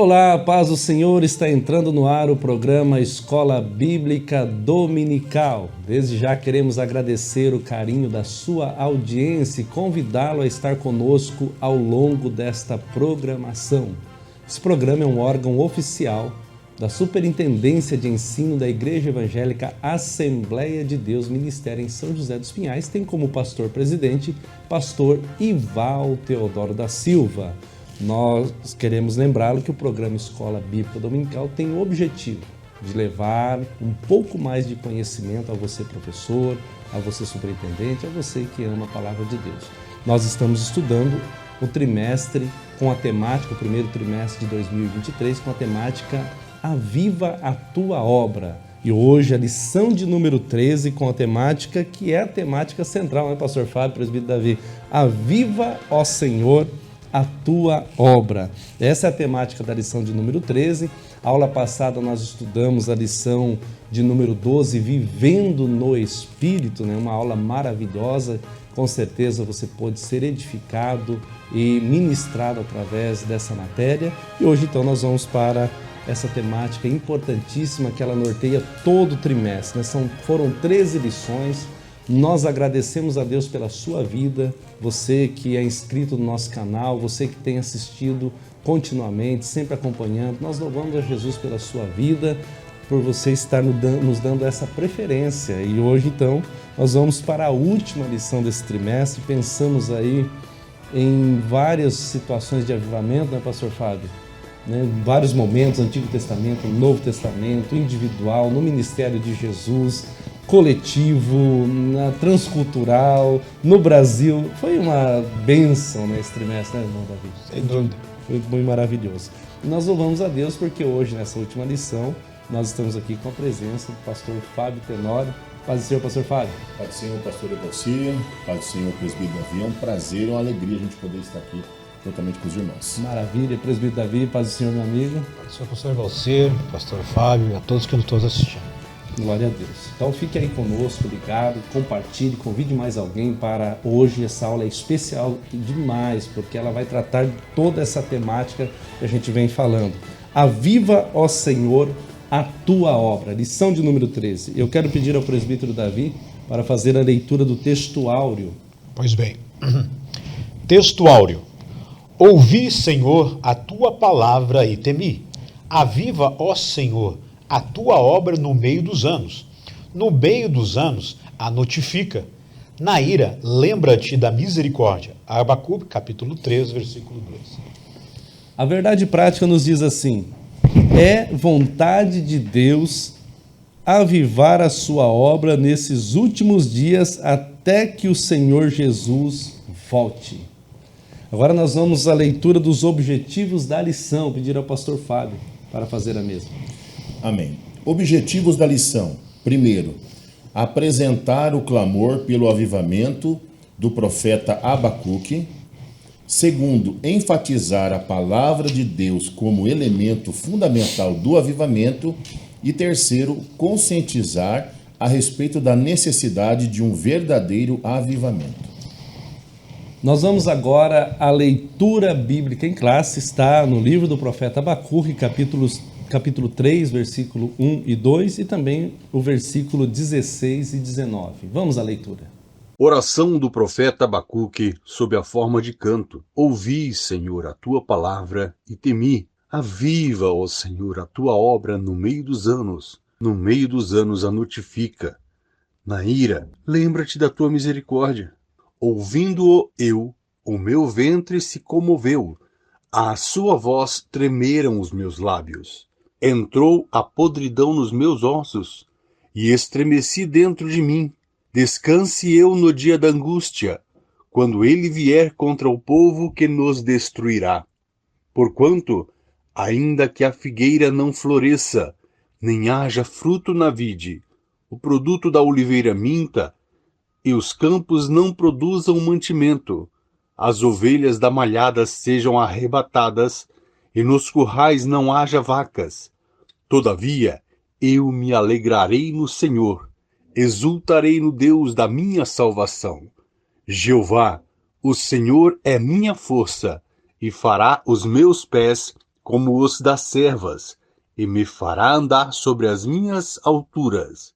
Olá, paz do Senhor, está entrando no ar o programa Escola Bíblica Dominical. Desde já queremos agradecer o carinho da sua audiência e convidá-lo a estar conosco ao longo desta programação. Esse programa é um órgão oficial da Superintendência de Ensino da Igreja Evangélica Assembleia de Deus Ministério em São José dos Pinhais, tem como pastor-presidente, pastor Ival Teodoro da Silva. Nós queremos lembrá-lo que o programa Escola Bíblica Dominical tem o objetivo de levar um pouco mais de conhecimento a você, professor, a você, superintendente, a você que ama a Palavra de Deus. Nós estamos estudando o trimestre com a temática, o primeiro trimestre de 2023, com a temática Aviva a Tua Obra. E hoje a lição de número 13 com a temática que é a temática central, né, pastor Fábio, presbítero Davi? Aviva, ó Senhor, a tua obra. Essa é a temática da lição de número 13. A aula passada nós estudamos a lição de número 12, Vivendo no Espírito, né? Uma aula maravilhosa. Com certeza você pode ser edificado e ministrado através dessa matéria. E hoje então nós vamos para essa temática importantíssima que ela norteia todo o trimestre, né? Foram 13 lições. Nós agradecemos a Deus pela sua vida, você que é inscrito no nosso canal, você que tem assistido continuamente, sempre acompanhando. Nós louvamos a Jesus pela sua vida, por você estar nos dando essa preferência. E hoje, então, nós vamos para a última lição desse trimestre. Pensamos aí em várias situações de avivamento, né, pastor Fábio? Vários momentos, Antigo Testamento, Novo Testamento, individual, no ministério de Jesus, coletivo, na transcultural, no Brasil. Foi uma bênção, né, esse trimestre, né, irmão Davi? Sem dúvida. Foi muito maravilhoso. E nós louvamos a Deus porque hoje, nessa última lição, nós estamos aqui com a presença do pastor Fábio Tenório. Paz do Senhor, pastor Fábio. Paz do Senhor, pastor Evalci. Paz do Senhor, presbítero Davi. É um prazer, uma alegria a gente poder estar aqui juntamente com os irmãos. Maravilha, presbítero Davi. Paz do Senhor, meu amigo. Paz do Senhor, pastor Evalci, pastor Fábio e a todos que nos estão assistindo. Glória a Deus. Então fique aí conosco, ligado, compartilhe, convide mais alguém para hoje. Essa aula é especial demais, porque ela vai tratar de toda essa temática que a gente vem falando. Aviva, ó Senhor, a tua obra. Lição de número 13. Eu quero pedir ao presbítero Davi para fazer a leitura do texto áureo. Pois bem. Texto áureo. Ouvi, Senhor, a tua palavra e temi. Aviva, ó Senhor, a tua obra no meio dos anos. No meio dos anos, a notifica. Na ira, lembra-te da misericórdia. Abacuque, capítulo 3, versículo 2. A verdade prática nos diz assim: é vontade de Deus avivar a sua obra nesses últimos dias até que o Senhor Jesus volte. Agora nós vamos à leitura dos objetivos da lição. Pedir ao pastor Fábio para fazer a mesma. Amém. Objetivos da lição. Primeiro, apresentar o clamor pelo avivamento do profeta Abacuque. Segundo, enfatizar a palavra de Deus como elemento fundamental do avivamento. E terceiro, conscientizar a respeito da necessidade de um verdadeiro avivamento. Nós vamos agora à leitura bíblica em classe. Está no livro do profeta Abacuque, capítulo 3, versículo 1 e 2 e também o versículo 16 e 19. Vamos à leitura. Oração do profeta Abacuque sob a forma de canto. Ouvi, Senhor, a tua palavra e temi. Aviva, ó Senhor, a tua obra no meio dos anos. No meio dos anos a notifica. Na ira, lembra-te da tua misericórdia. Ouvindo-o eu, o meu ventre se comoveu. À sua voz tremeram os meus lábios. Entrou a podridão nos meus ossos, e estremeci dentro de mim. Descanse eu no dia da angústia, quando ele vier contra o povo que nos destruirá. Porquanto, ainda que a figueira não floresça, nem haja fruto na vide, o produto da oliveira minta, e os campos não produzam mantimento, as ovelhas da malhada sejam arrebatadas, e nos currais não haja vacas. Todavia, eu me alegrarei no Senhor, exultarei no Deus da minha salvação. Jeová, o Senhor é minha força, e fará os meus pés como os das servas, e me fará andar sobre as minhas alturas.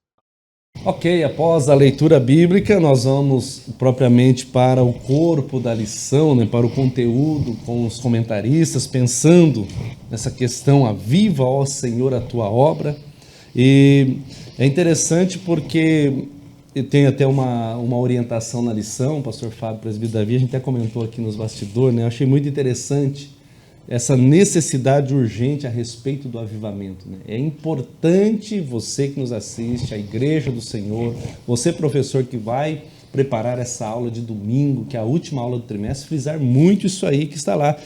Ok, após a leitura bíblica, nós vamos propriamente para o corpo da lição, né, para o conteúdo com os comentaristas, pensando nessa questão: aviva, ó Senhor, a tua obra. E é interessante porque tem até uma orientação na lição, o pastor Fábio, presbítero Davi, a gente até comentou aqui nos bastidores, né? Eu achei muito interessante essa necessidade urgente a respeito do avivamento, né? É importante você que nos assiste, a Igreja do Senhor, você professor que vai preparar essa aula de domingo, que é a última aula do trimestre, frisar muito isso aí que está lá.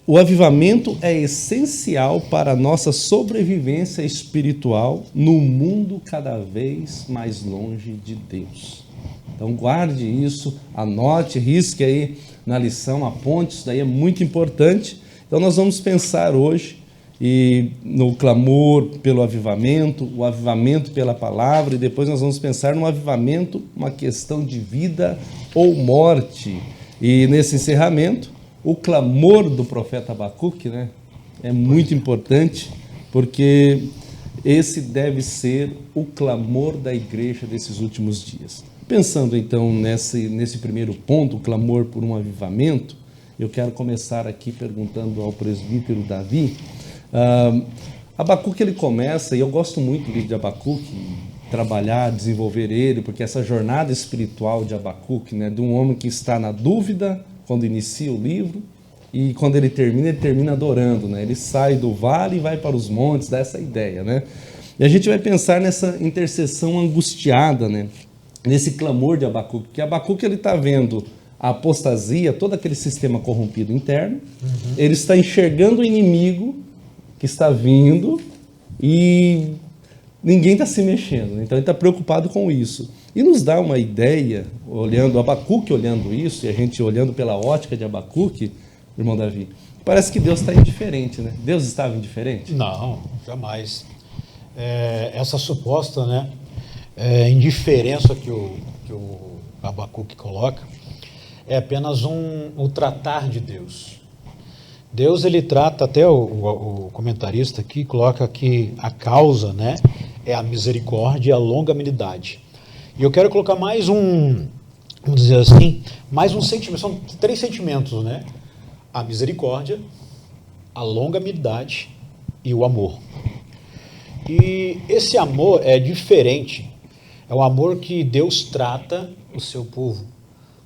O avivamento é essencial para a nossa sobrevivência espiritual no mundo cada vez mais longe de Deus. Então guarde isso, anote, risque aí na lição, aponte, isso daí é muito importante. Então nós vamos pensar hoje no clamor pelo avivamento, o avivamento pela palavra, e depois nós vamos pensar no avivamento, uma questão de vida ou morte. E nesse encerramento, o clamor do profeta Abacuque, né, é muito importante, porque esse deve ser o clamor da igreja desses últimos dias. Pensando então nesse primeiro ponto, o clamor por um avivamento, eu quero começar aqui perguntando ao presbítero Davi. Abacuque, ele começa, e eu gosto muito do livro de Abacuque, trabalhar, desenvolver ele, porque essa jornada espiritual de Abacuque, né, de um homem que está na dúvida quando inicia o livro, e quando ele termina adorando, né? Ele sai do vale e vai para os montes, dá essa ideia, né? E a gente vai pensar nessa intercessão angustiada, né? Nesse clamor de Abacuque, porque Abacuque ele está vendo a apostasia, todo aquele sistema corrompido interno, ele está enxergando o inimigo que está vindo e ninguém está se mexendo, então ele está preocupado com isso. E nos dá uma ideia, olhando Abacuque, olhando isso, e a gente olhando pela ótica de Abacuque, irmão Davi, parece que Deus está indiferente, né? Deus estava indiferente? Não, jamais. Essa suposta, né, indiferença que o Abacuque coloca é apenas o tratar de Deus. Deus, ele trata, até o comentarista aqui coloca que a causa, né, é a misericórdia e a longanimidade. E eu quero colocar mais vamos dizer assim, mais um sentimento, são 3 sentimentos, né? A misericórdia, a longanimidade e o amor. E esse amor é diferente, é o amor que Deus trata o seu povo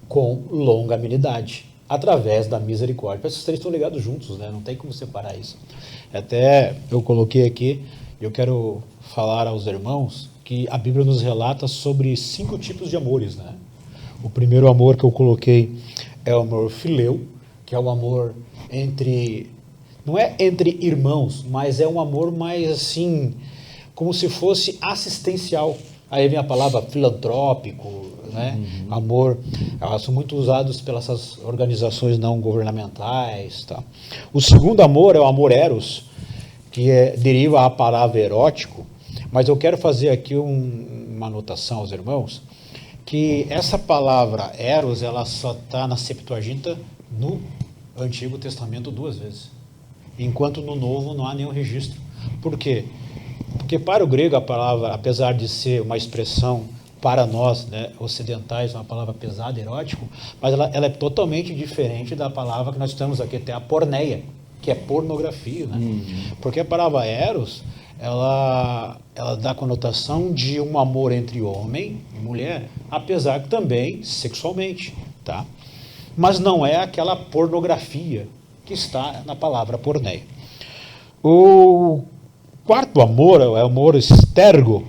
com longanimidade, através da misericórdia. Esses 3 estão ligados juntos, né? Não tem como separar isso. Até eu coloquei aqui, eu quero falar aos irmãos que a Bíblia nos relata sobre 5 tipos de amores, né? O primeiro amor que eu coloquei é o amor fileu, que é o amor não é entre irmãos, mas é um amor mais assim, como se fosse assistencial. Aí vem a palavra filantrópico, né? Amor, elas são muito usados pelas organizações não governamentais, tá? O segundo amor é o amor eros, que deriva a palavra erótico. Mas eu quero fazer aqui uma anotação aos irmãos, que essa palavra eros, ela só está na Septuaginta no Antigo Testamento 2 vezes, enquanto no Novo não há nenhum registro. Por quê? Porque para o grego a palavra, apesar de ser uma expressão para nós, né, ocidentais, uma palavra pesada, erótico, mas ela é totalmente diferente da palavra que nós temos aqui, até a porneia, que é pornografia, né? Porque a palavra eros, ela dá a conotação de um amor entre homem e mulher, apesar que também sexualmente, tá? Mas não é aquela pornografia que está na palavra porneia. O quarto amor é o amor estergo,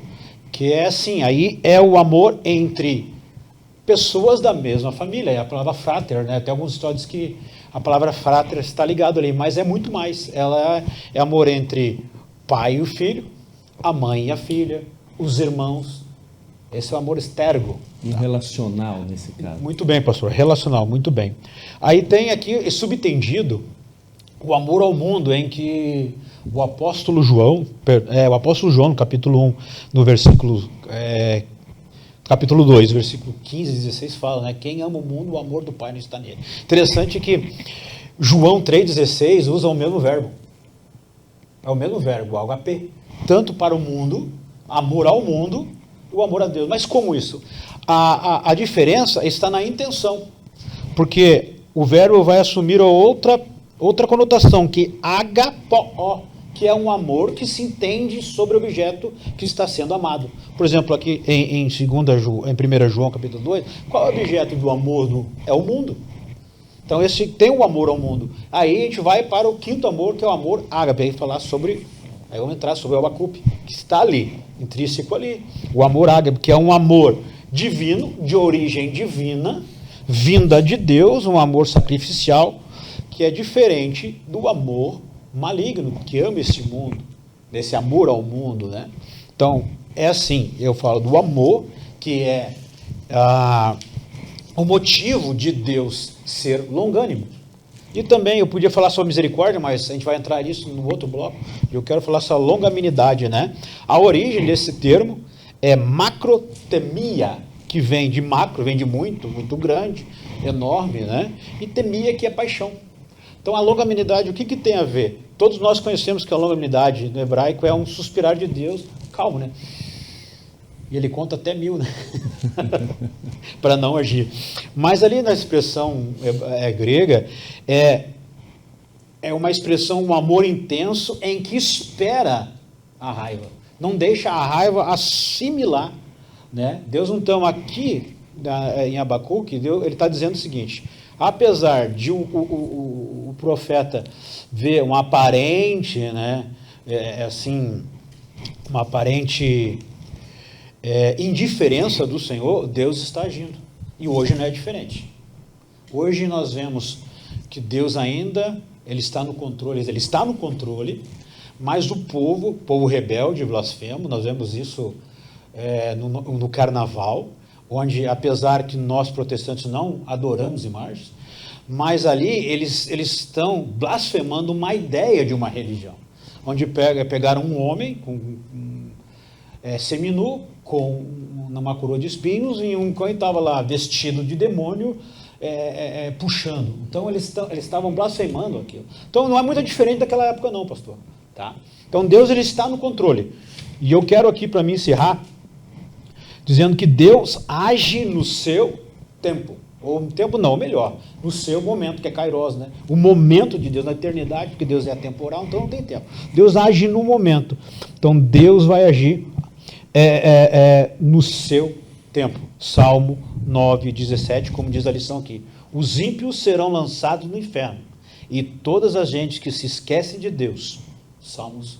que é assim, aí é o amor entre pessoas da mesma família, é a palavra frater, né? Tem alguns estudos que a palavra frater está ligado ali, mas é muito mais, ela é amor entre pai e o filho, a mãe e a filha, os irmãos. Esse é o amor estergo. Relacional, nesse caso. Muito bem, pastor, relacional, muito bem. Aí tem aqui subtendido o amor ao mundo, em que o apóstolo João, no capítulo 1, no versículo, capítulo 2, versículo 15 e 16, fala, né, quem ama o mundo, o amor do Pai não está nele. Interessante que João 3,16 usa o mesmo verbo. É o mesmo verbo, agape. Tanto para o mundo, amor ao mundo, e o amor a Deus. Mas como isso? A diferença está na intenção. Porque o verbo vai assumir outra conotação, que agapo, que é um amor que se entende sobre o objeto que está sendo amado. Por exemplo, aqui em 1 João capítulo 2, qual é o objeto do amor? É o mundo. Então esse tem o amor ao mundo. Aí a gente vai para o quinto amor, que é o amor ágape. Aí falar sobre, aí vamos entrar sobre o Abacuque, que está ali, intrínseco ali. O amor ágape, que é um amor divino, de origem divina, vinda de Deus, um amor sacrificial, que é diferente do amor maligno, que ama esse mundo, desse amor ao mundo, né? Então, é assim, eu falo do amor, que é o motivo de Deus ser longânimo. E também eu podia falar sobre misericórdia, mas a gente vai entrar nisso no outro bloco. Eu quero falar sobre a longanimidade, né? A origem desse termo é macrotemia, que vem de macro, vem de muito, muito grande, enorme, né? E temia, que é paixão. Então a longanimidade, o que tem a ver? Todos nós conhecemos que a longanimidade no hebraico é um suspirar de Deus, calmo, né? E ele conta até 1000, né? Para não agir. Mas ali na expressão grega, é uma expressão, um amor intenso em que espera a raiva. Não deixa a raiva assimilar, né? Deus não está aqui, em Abacuque, ele está dizendo o seguinte: apesar de o profeta ver uma aparente, né, uma aparente indiferença do Senhor, Deus está agindo. E hoje não é diferente. Hoje nós vemos que Deus ainda, ele está no controle, mas o povo rebelde, blasfemo, nós vemos isso no carnaval, onde, apesar que nós protestantes não adoramos imagens, mas ali eles estão blasfemando uma ideia de uma religião, onde pegaram um homem seminu, com uma coroa de espinhos, e um cão estava lá vestido de demônio, puxando. Então eles estavam blasfemando aquilo. Então não é muito diferente daquela época não, pastor. Tá? Então Deus, ele está no controle. E eu quero aqui, para mim encerrar, dizendo que Deus age no seu tempo. Ou no tempo não, melhor, no seu momento, que é Kairos, né? O momento de Deus, na eternidade, porque Deus é atemporal, então não tem tempo. Deus age no momento. Então Deus vai agir no seu tempo. Salmo 9:17, como diz a lição aqui: os ímpios serão lançados no inferno, e todas as gentes que se esquecem de Deus. Salmos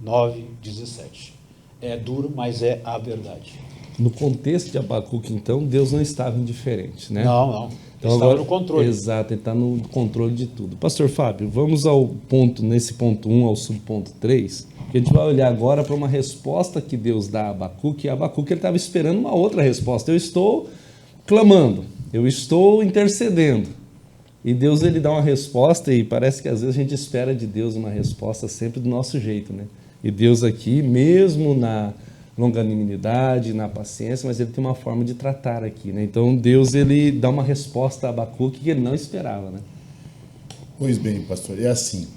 9:17. É duro, mas é a verdade. No contexto de Abacuque, então, Deus não estava indiferente, né? Não. Então, ele estava no controle. Exato, ele está no controle de tudo. Pastor Fábio, vamos ao ponto, nesse ponto 1 ao subponto 3, que a gente vai olhar agora para uma resposta que Deus dá a Abacuque, e Abacuque estava esperando uma outra resposta. Eu estou clamando, eu estou intercedendo, e Deus, ele dá uma resposta, e parece que às vezes a gente espera de Deus uma resposta sempre do nosso jeito, né? E Deus aqui, mesmo na longanimidade, na paciência, mas ele tem uma forma de tratar aqui, né? Então Deus, ele dá uma resposta a Abacuque que ele não esperava, né? Pois bem, pastor, é assim.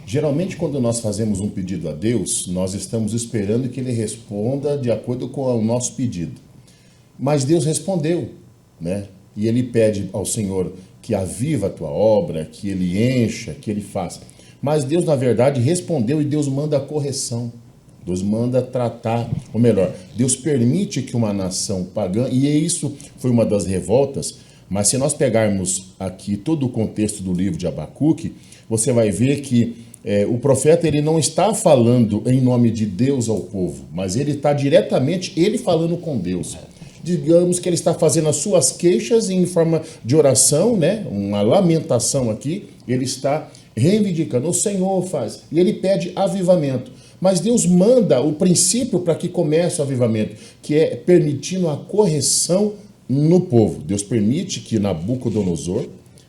Geralmente, quando nós fazemos um pedido a Deus, nós estamos esperando que ele responda de acordo com o nosso pedido. Mas Deus respondeu, né? E ele pede ao Senhor que aviva a tua obra, que ele encha, que ele faça. Mas Deus, na verdade, respondeu, e Deus manda a correção. Deus manda tratar, ou melhor, Deus permite que uma nação pagã, e isso foi uma das revoltas, mas se nós pegarmos aqui todo o contexto do livro de Abacuque, você vai ver que o profeta, ele não está falando em nome de Deus ao povo, mas ele está diretamente, ele falando com Deus. Digamos que ele está fazendo as suas queixas em forma de oração, né? Uma lamentação aqui, ele está reivindicando, o Senhor faz, e ele pede avivamento. Mas Deus manda o princípio para que comece o avivamento, que é permitindo a correção no povo. Deus permite que Nabucodonosor,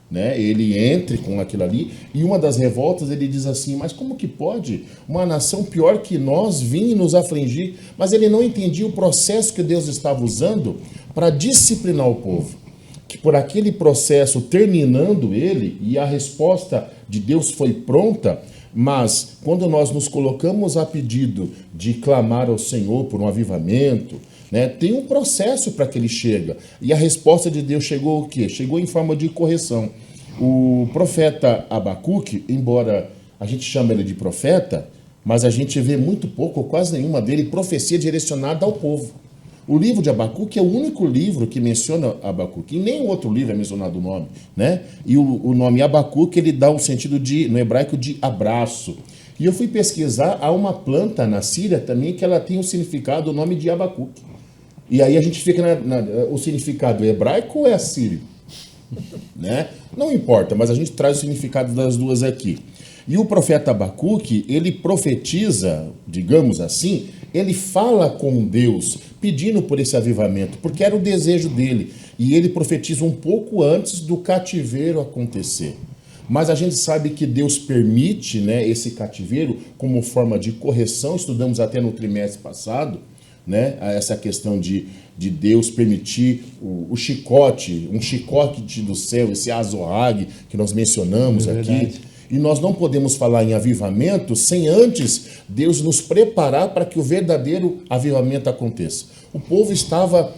né, ele entre com aquilo ali, e uma das revoltas ele diz assim: mas como que pode uma nação pior que nós vir nos afligir? Mas ele não entendia o processo que Deus estava usando para disciplinar o povo. que por aquele processo terminando ele, e a resposta de Deus foi pronta, mas quando nós nos colocamos a pedido de clamar ao Senhor por um avivamento, né, tem um processo para que ele chegue. E a resposta de Deus chegou o quê? Chegou em forma de correção. O profeta Abacuque, embora a gente chame ele de profeta, mas a gente vê muito pouco, ou quase nenhuma dele, profecia direcionada ao povo. O livro de Abacuque é o único livro que menciona Abacuque, e nem outro livro é mencionado o nome, né? E o nome Abacuque, ele dá um sentido no hebraico de abraço. E eu fui pesquisar, há uma planta na Síria também que ela tem o significado, o nome de Abacuque. E aí a gente fica o significado hebraico ou é assírio? Né? Não importa, mas a gente traz o significado das duas aqui. E o profeta Abacuque, ele profetiza, digamos assim, ele fala com Deus, pedindo por esse avivamento, porque era o desejo dele. E ele profetiza um pouco antes do cativeiro acontecer. Mas a gente sabe que Deus permite, né, esse cativeiro como forma de correção. Estudamos até no trimestre passado, né, essa questão de Deus permitir um chicote do céu, esse azorrague que nós mencionamos aqui. E nós não podemos falar em avivamento sem antes Deus nos preparar para que o verdadeiro avivamento aconteça. O povo estava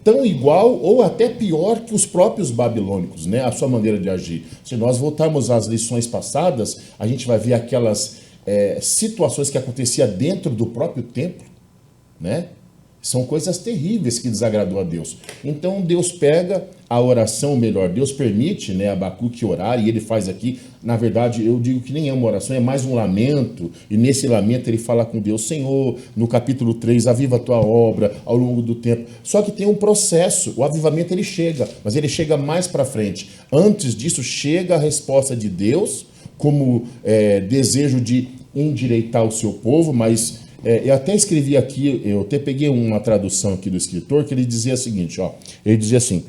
tão igual ou até pior que os próprios babilônicos, né? A sua maneira de agir. Se nós voltarmos às lições passadas, a gente vai ver aquelas situações que aconteciam dentro do próprio templo, né? São coisas terríveis que desagradou a Deus. Então Deus pega a oração, melhor, Deus permite, né, Abacuque orar, e ele faz aqui, na verdade, eu digo que nem é uma oração, é mais um lamento, e nesse lamento ele fala com Deus, Senhor, no capítulo 3, aviva a tua obra ao longo do tempo. Só que tem um processo, o avivamento ele chega, mas ele chega mais para frente. Antes disso, chega a resposta de Deus, como desejo de endireitar o seu povo, mas eu até escrevi aqui, eu até peguei uma tradução aqui do escritor, que ele dizia o seguinte, ó, ele dizia assim,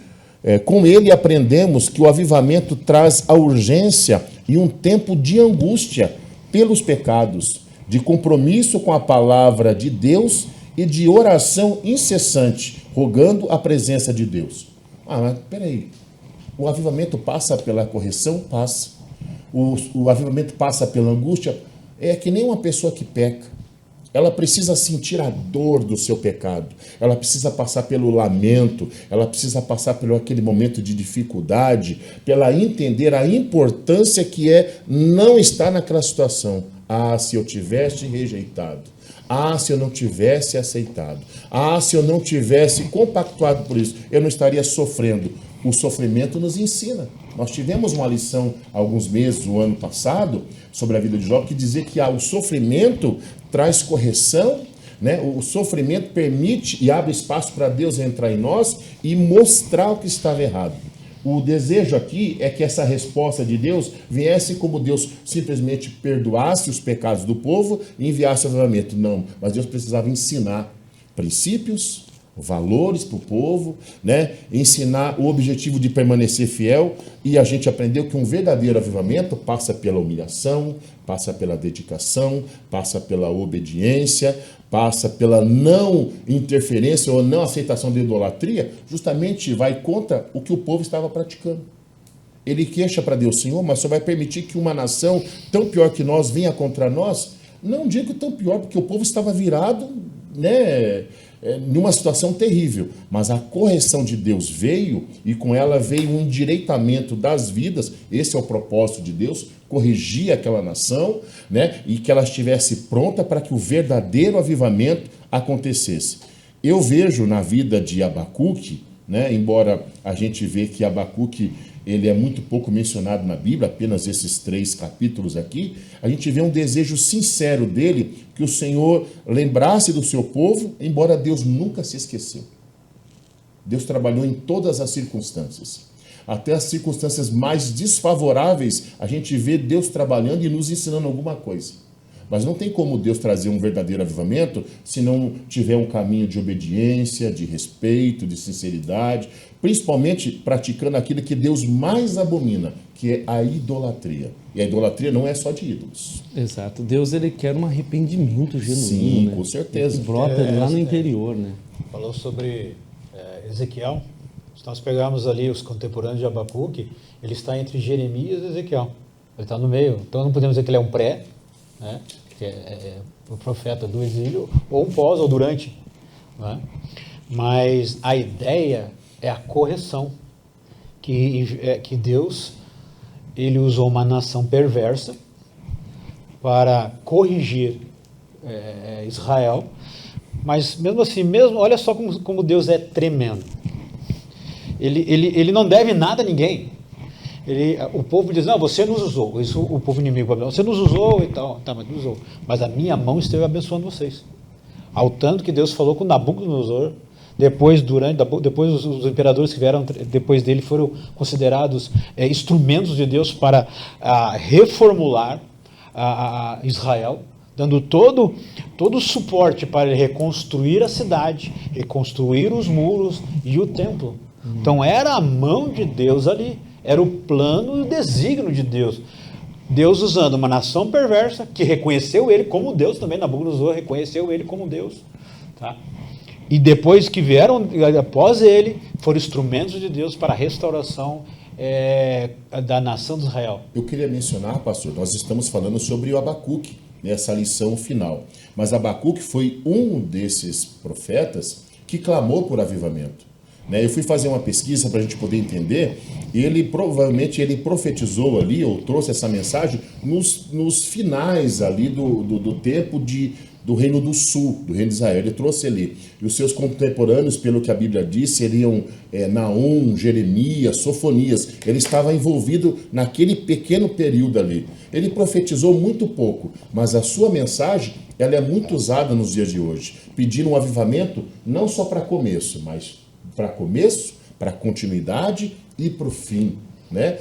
com ele aprendemos que o avivamento traz a urgência e um tempo de angústia pelos pecados, de compromisso com a palavra de Deus e de oração incessante, rogando a presença de Deus. Mas peraí, o avivamento passa pela correção? Passa. O avivamento passa pela angústia? É que nem uma pessoa que peca. Ela precisa sentir a dor do seu pecado, ela precisa passar pelo lamento, ela precisa passar por aquele momento de dificuldade, pela entender a importância que é não estar naquela situação. Se eu tivesse rejeitado. Se eu não tivesse aceitado. Se eu não tivesse compactuado por isso, eu não estaria sofrendo. O sofrimento nos ensina. Nós tivemos uma lição há alguns meses, o ano passado, sobre a vida de Jó, que dizia que o sofrimento traz correção, né? O sofrimento permite e abre espaço para Deus entrar em nós e mostrar o que estava errado. O desejo aqui é que essa resposta de Deus viesse como Deus simplesmente perdoasse os pecados do povo e enviasse o avivamento. Não, mas Deus precisava ensinar princípios, valores para o povo, né? Ensinar o objetivo de permanecer fiel, e a gente aprendeu que um verdadeiro avivamento passa pela humilhação, passa pela dedicação, passa pela obediência, passa pela não interferência ou não aceitação da idolatria, justamente vai contra o que o povo estava praticando. Ele queixa para Deus, Senhor, mas só vai permitir que uma nação tão pior que nós venha contra nós? Não digo tão pior, porque o povo estava virado, né, numa situação terrível, mas a correção de Deus veio, e com ela veio um endireitamento das vidas. Esse é o propósito de Deus, corrigir aquela nação, né, e que ela estivesse pronta para que o verdadeiro avivamento acontecesse. Eu vejo na vida de Abacuque, né, embora a gente vê que Abacuque ele é muito pouco mencionado na Bíblia, apenas esses 3 capítulos aqui, a gente vê um desejo sincero dele que o Senhor lembrasse do seu povo, embora Deus nunca se esqueceu. Deus trabalhou em todas as circunstâncias. Até as circunstâncias mais desfavoráveis, a gente vê Deus trabalhando e nos ensinando alguma coisa. Mas não tem como Deus trazer um verdadeiro avivamento se não tiver um caminho de obediência, de respeito, de sinceridade, principalmente praticando aquilo que Deus mais abomina, que é a idolatria. E a idolatria não é só de ídolos. Exato. Deus ele quer um arrependimento genuíno. Sim, né? com certeza. Que brota lá no interior, né? Falou sobre Ezequiel, Se nós pegarmos ali os contemporâneos de Abacuque, ele está entre Jeremias e Ezequiel. Ele está no meio. Então não podemos dizer que ele é um pré, né? Que é o profeta do exílio, ou um pós, ou durante. Né? Mas a ideia é a correção. Que Deus ele usou uma nação perversa para corrigir Israel. Mas mesmo assim, olha só como Deus é tremendo. Ele não deve nada a ninguém. O povo diz, não, você nos usou. Isso, o povo inimigo, você nos usou e tal. Tá, mas nos usou. Mas a minha mão esteve abençoando vocês. Ao tanto que Deus falou com Nabucodonosor. Depois os imperadores que vieram depois dele foram considerados instrumentos de Deus para reformular Israel, dando todo o suporte para ele reconstruir a cidade, reconstruir os muros e o templo. Então era a mão de Deus ali, era o plano e o desígnio de Deus. Deus usando uma nação perversa que reconheceu ele como Deus também, Nabucodonosor reconheceu ele como Deus. Tá? E depois que vieram após ele, foram instrumentos de Deus para a restauração da nação de Israel. Eu queria mencionar, pastor, nós estamos falando sobre o Abacuque, nessa lição final. Mas Abacuque foi um desses profetas que clamou por avivamento. Eu fui fazer uma pesquisa para a gente poder entender, e ele profetizou ali, ou trouxe essa mensagem, nos finais ali do tempo do Reino do Sul, do Reino de Israel. Ele trouxe ali. E os seus contemporâneos, pelo que a Bíblia diz, seriam Naum, Jeremias, Sofonias. Ele estava envolvido naquele pequeno período ali. Ele profetizou muito pouco, mas a sua mensagem ela é muito usada nos dias de hoje, pedindo um avivamento não só para começo, mas para começo, para continuidade e para o fim.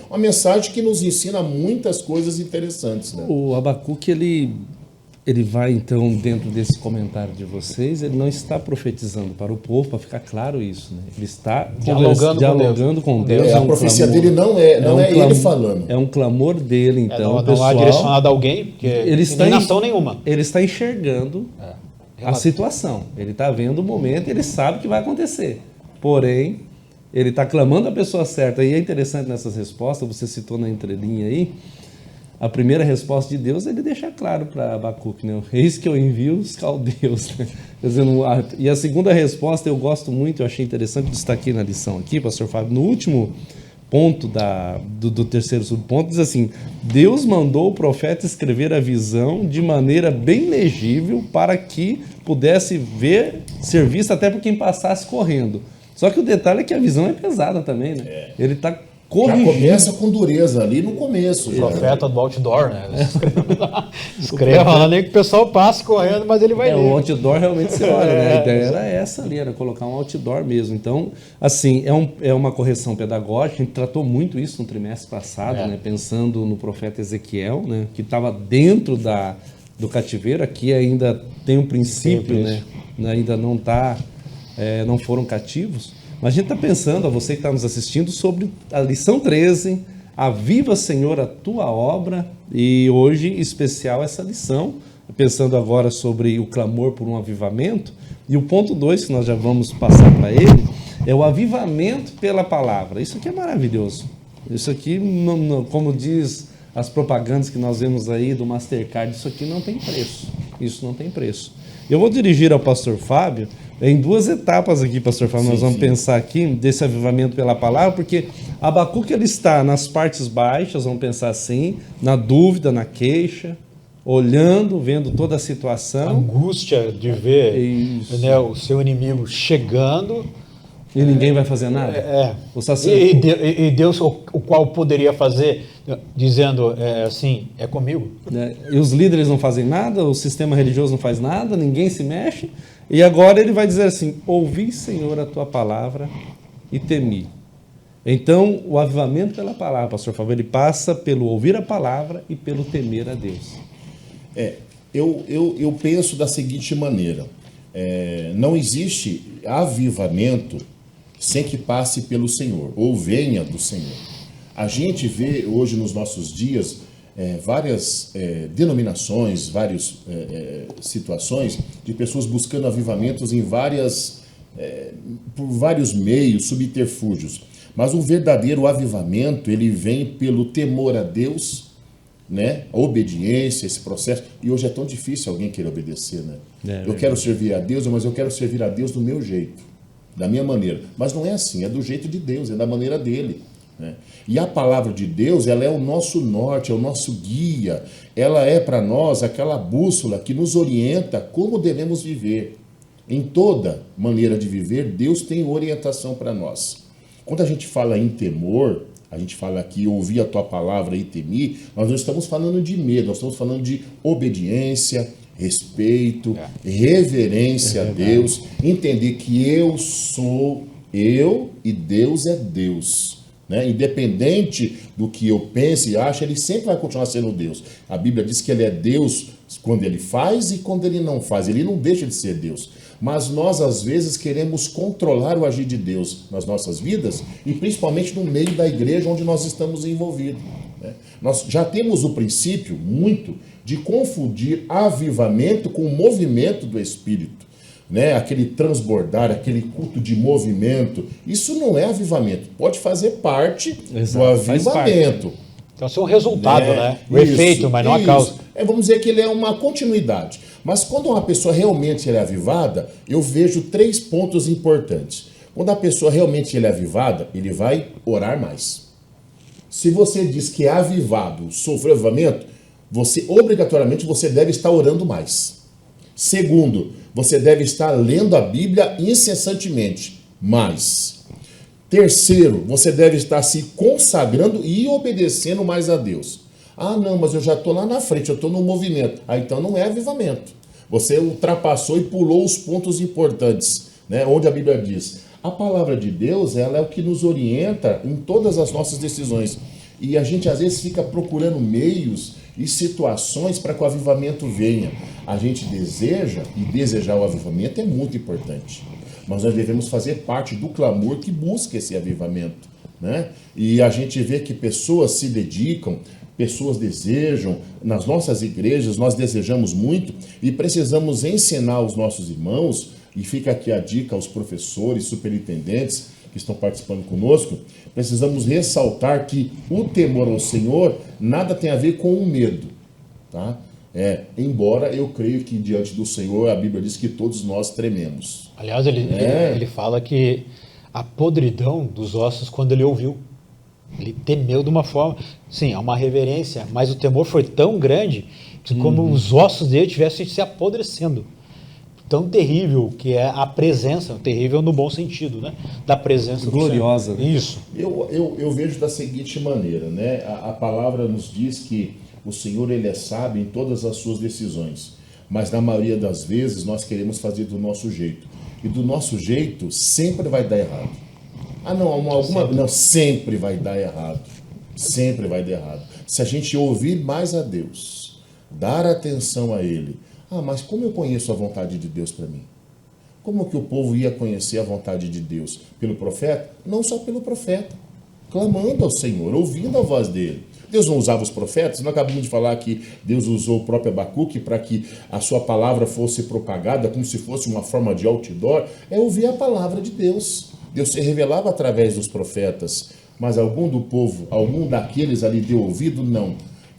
Uma mensagem que nos ensina muitas coisas interessantes. O Abacuque, ele vai, então, dentro desse comentário de vocês, ele não está profetizando para o povo, para ficar claro isso. Ele está dialogando com Deus. A profecia dele não é ele falando. É um clamor dele, então, não há direcionado a alguém, porque ele está em nação nenhuma. Ele está enxergando a situação. Ele está vendo o momento, ele sabe o que vai acontecer. Porém, ele está clamando a pessoa certa. E é interessante nessas respostas, você citou na entrelinha aí, a primeira resposta de Deus, ele deixa claro para Abacuque, eis que eu envio os caldeus. E a segunda resposta eu gosto muito, eu achei interessante, destaquei na lição aqui, pastor Fábio, no último ponto do terceiro subponto, diz assim, Deus mandou o profeta escrever a visão de maneira bem legível para que pudesse ser vista até por quem passasse correndo. Só que o detalhe é que a visão é pesada também, Ele está corrigindo. Já começa com dureza ali no começo. O profeta do outdoor, Escreva lá, nem que o pessoal passe correndo, mas ele vai ler. O outdoor realmente você olha, A ideia era essa ali, era colocar um outdoor mesmo. Então, assim, é uma correção pedagógica, a gente tratou muito isso no trimestre passado, pensando no profeta Ezequiel, que estava dentro do cativeiro, aqui ainda tem um princípio, ainda não está... não foram cativos, mas a gente está pensando, você que está nos assistindo, sobre a lição 13, aviva, Senhor, a tua obra, e hoje, em especial, essa lição, pensando agora sobre o clamor por um avivamento, e o ponto 2, que nós já vamos passar para ele, é o avivamento pela palavra. Isso aqui é maravilhoso. Isso aqui, como diz as propagandas que nós vemos aí do Mastercard, isso aqui não tem preço. Isso não tem preço. Eu vou dirigir ao pastor Fábio em duas etapas aqui, pastor Fábio. Nós vamos pensar aqui desse avivamento pela palavra, porque Abacuque ele está nas partes baixas, vamos pensar assim, na dúvida, na queixa, olhando, vendo toda a situação. Angústia de ver o seu inimigo chegando. E ninguém vai fazer nada? E Deus, o qual poderia fazer, dizendo assim, é comigo. E os líderes não fazem nada, o sistema religioso não faz nada, ninguém se mexe. E agora ele vai dizer assim, ouvi, Senhor, a tua palavra e temi. Então, o avivamento pela palavra, pastor Fábio, ele passa pelo ouvir a palavra e pelo temer a Deus. Eu penso da seguinte maneira, não existe avivamento sem que passe pelo Senhor, ou venha do Senhor. A gente vê hoje nos nossos dias várias denominações, várias situações de pessoas buscando avivamentos em várias por vários meios, subterfúgios. Mas o verdadeiro avivamento, ele vem pelo temor a Deus, né? A obediência, esse processo. E hoje é tão difícil alguém querer obedecer, né? Eu quero servir a Deus, mas eu quero servir a Deus do meu jeito, da minha maneira. Mas não é assim, é do jeito de Deus, é da maneira dele, né? E a palavra de Deus, ela é o nosso norte, é o nosso guia. Ela é para nós aquela bússola que nos orienta como devemos viver. Em toda maneira de viver, Deus tem orientação para nós. Quando a gente fala em temor, a gente fala aqui, ouvir a tua palavra e temer, nós não estamos falando de medo, nós estamos falando de obediência, respeito, reverência a Deus, entender que eu sou eu e Deus é Deus. Né? Independente do que eu pense e ache, ele sempre vai continuar sendo Deus. A Bíblia diz que ele é Deus quando ele faz e quando ele não faz. Ele não deixa de ser Deus. Mas nós, às vezes, queremos controlar o agir de Deus nas nossas vidas e principalmente no meio da igreja onde nós estamos envolvidos. Né? Nós já temos o princípio, muito, de confundir avivamento com o movimento do Espírito. Né? Aquele transbordar, aquele culto de movimento. Isso não é avivamento. Pode fazer parte do avivamento. Então, isso é um resultado, né? O efeito, mas não a causa. Vamos dizer que ele é uma continuidade. Mas quando uma pessoa realmente é avivada, eu vejo 3 pontos importantes. Quando a pessoa realmente é avivada, ele vai orar mais. Se você diz que é avivado, sofreu avivamento, obrigatoriamente você deve estar orando mais. Segundo, você deve estar lendo a Bíblia incessantemente, mais. Terceiro, você deve estar se consagrando e obedecendo mais a Deus. Ah, não, mas eu já estou lá na frente, eu estou no movimento. Ah, então não é avivamento. Você ultrapassou e pulou os pontos importantes, né? Onde a Bíblia diz. A palavra de Deus, ela é o que nos orienta em todas as nossas decisões. E a gente às vezes fica procurando meios e situações para que o avivamento venha. A gente deseja, e desejar o avivamento é muito importante. Mas nós devemos fazer parte do clamor que busca esse avivamento, né? E a gente vê que pessoas se dedicam, pessoas desejam, nas nossas igrejas nós desejamos muito e precisamos ensinar aos nossos irmãos, e fica aqui a dica aos professores, superintendentes que estão participando conosco, precisamos ressaltar que o temor ao Senhor nada tem a ver com o medo, tá? Embora eu creio que diante do Senhor a Bíblia diz que todos nós trememos. Aliás, ele fala que a podridão dos ossos quando ele ouviu. Ele temeu de uma forma, sim, há uma reverência, mas o temor foi tão grande que como os ossos dele tivessem se apodrecendo. Tão terrível que é a presença, terrível no bom sentido, né? Da presença gloriosa. Do Senhor. Isso. Eu vejo da seguinte maneira, né? A palavra nos diz que o Senhor, ele é sábio em todas as suas decisões, mas na maioria das vezes nós queremos fazer do nosso jeito. E do nosso jeito sempre vai dar errado. Ah, não, não, sempre vai dar errado. Sempre vai dar errado. Se a gente ouvir mais a Deus, dar atenção a Ele. Ah, mas como eu conheço a vontade de Deus para mim? Como que o povo ia conhecer a vontade de Deus? Pelo profeta? Não só pelo profeta. Clamando ao Senhor, ouvindo a voz dele. Deus não usava os profetas? Nós acabamos de falar que Deus usou o próprio Abacuque para que a sua palavra fosse propagada como se fosse uma forma de outdoor. É ouvir a palavra de Deus. Deus se revelava através dos profetas. Mas algum do povo, algum daqueles ali deu ouvido? Não.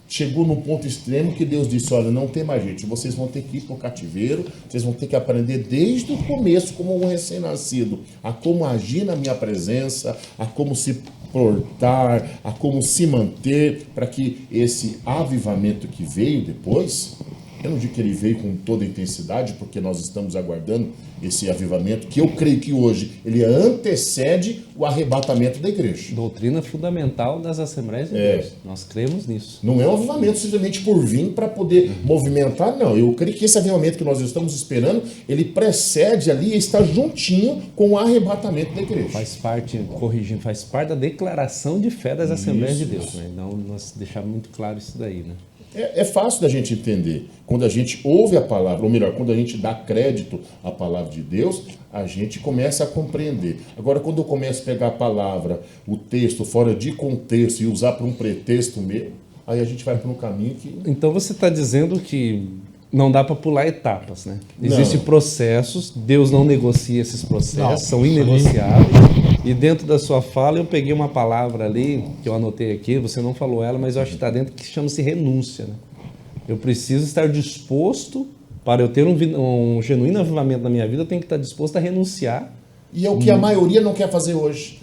Chegou num ponto extremo que Deus disse, olha, não tem mais jeito, vocês vão ter que ir para o cativeiro, vocês vão ter que aprender desde o começo, como um recém-nascido, a como agir na minha presença, a como se portar, a como se manter, para que esse avivamento que veio depois, eu não digo que ele veio com toda a intensidade, porque nós estamos aguardando esse avivamento, que eu creio que hoje ele antecede o arrebatamento da igreja. Doutrina fundamental das Assembleias de Deus. Nós cremos nisso. Não é um avivamento simplesmente por vir para poder movimentar, não. Eu creio que esse avivamento que nós estamos esperando, ele precede ali, está juntinho com o arrebatamento da igreja. Faz parte, corrigindo, faz parte da declaração de fé das Assembleias de Deus. Né? Então, nós deixamos muito claro isso daí, né? É fácil da gente entender. Quando a gente ouve a palavra, ou melhor, quando a gente dá crédito à palavra de Deus, a gente começa a compreender. Agora, quando eu começo a pegar a palavra, o texto, fora de contexto e usar para um pretexto meu, aí a gente vai para um caminho que... Então você está dizendo que não dá para pular etapas, né? Não. Existem processos, Deus não negocia esses processos, Não, são isso aí- inegociáveis. E dentro da sua fala eu peguei uma palavra ali, que eu anotei aqui, você não falou ela, mas eu acho que está dentro, que chama-se renúncia, né? Eu preciso estar disposto, para eu ter um genuíno avivamento na minha vida, eu tenho que estar disposto a renunciar. E é o que a maioria não quer fazer hoje.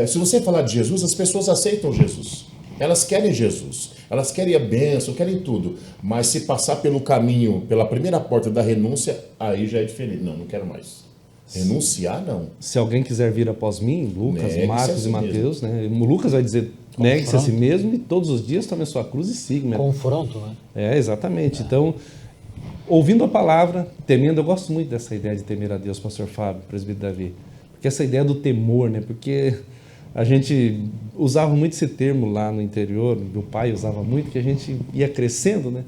Se você falar de Jesus, as pessoas aceitam Jesus. Elas querem Jesus. Elas querem a bênção, querem tudo. Mas se passar pelo caminho, pela primeira porta da renúncia, aí já é diferente. Não quero mais. Renunciar, não. Se alguém quiser vir após mim, Lucas, Negue-se a Marcos si e Mateus, né? O Lucas vai dizer, negue-se a si mesmo e todos os dias tome a sua cruz e siga-me. Confronto, né? Exatamente. Então, ouvindo a palavra, temendo, eu gosto muito dessa ideia de temer a Deus, pastor Fábio, presbítero Davi. Porque essa ideia do temor, né? Porque a gente usava muito esse termo lá no interior, meu pai usava muito, que a gente ia crescendo, né?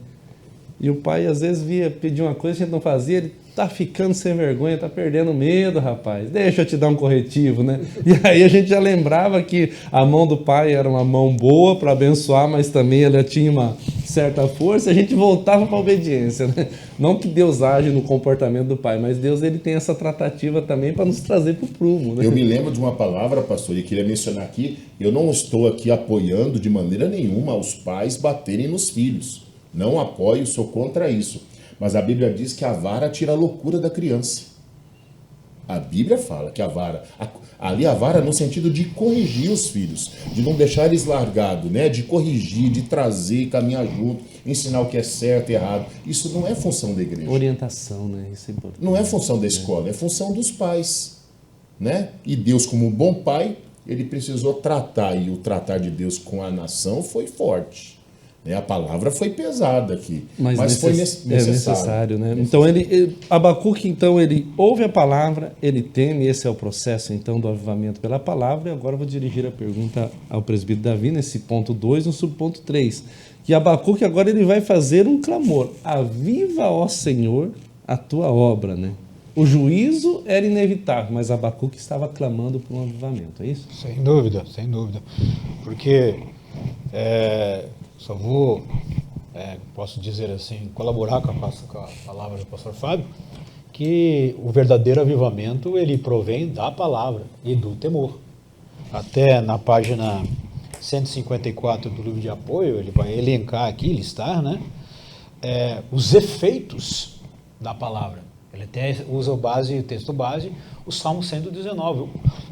E o pai às vezes via pedir uma coisa, a gente não fazia, ele tá ficando sem vergonha, tá perdendo medo, rapaz, deixa eu te dar um corretivo, né? E aí a gente já lembrava que a mão do pai era uma mão boa para abençoar, mas também ela tinha uma certa força, e a gente voltava para a obediência, né? Não que Deus age no comportamento do pai, mas Deus ele tem essa tratativa também para nos trazer para o prumo, né? Eu me lembro de uma palavra, pastor, e queria mencionar aqui, eu não estou aqui apoiando de maneira nenhuma os pais baterem nos filhos. Não apoio, sou contra isso. Mas a Bíblia diz que a vara tira a loucura da criança. A Bíblia fala que a vara no sentido de corrigir os filhos, de não deixar eles largados, né? De corrigir, de trazer, caminhar junto, ensinar o que é certo e errado. Isso não é função da igreja. Orientação, né? Isso é importante. Não é função da escola, é função dos pais, né? E Deus, como um bom pai, ele precisou tratar, e o tratar de Deus com a nação foi forte. A palavra foi pesada aqui, mas foi necessário. Né? Então, Abacuque, então, ele ouve a palavra, ele teme, esse é o processo, então, do avivamento pela palavra, e agora eu vou dirigir a pergunta ao presbítero Davi, nesse ponto 2, no subponto 3, que Abacuque agora ele vai fazer um clamor, aviva, ó Senhor, a tua obra, né? O juízo era inevitável, mas Abacuque estava clamando por um avivamento, é isso? Sem dúvida, porque só vou, posso dizer assim, colaborar com a palavra do pastor Fábio, que o verdadeiro avivamento, ele provém da palavra e do temor. Até na página 154 do livro de apoio, ele vai elencar aqui, listar, né, os efeitos da palavra. Ele até usa o texto base, o Salmo 119.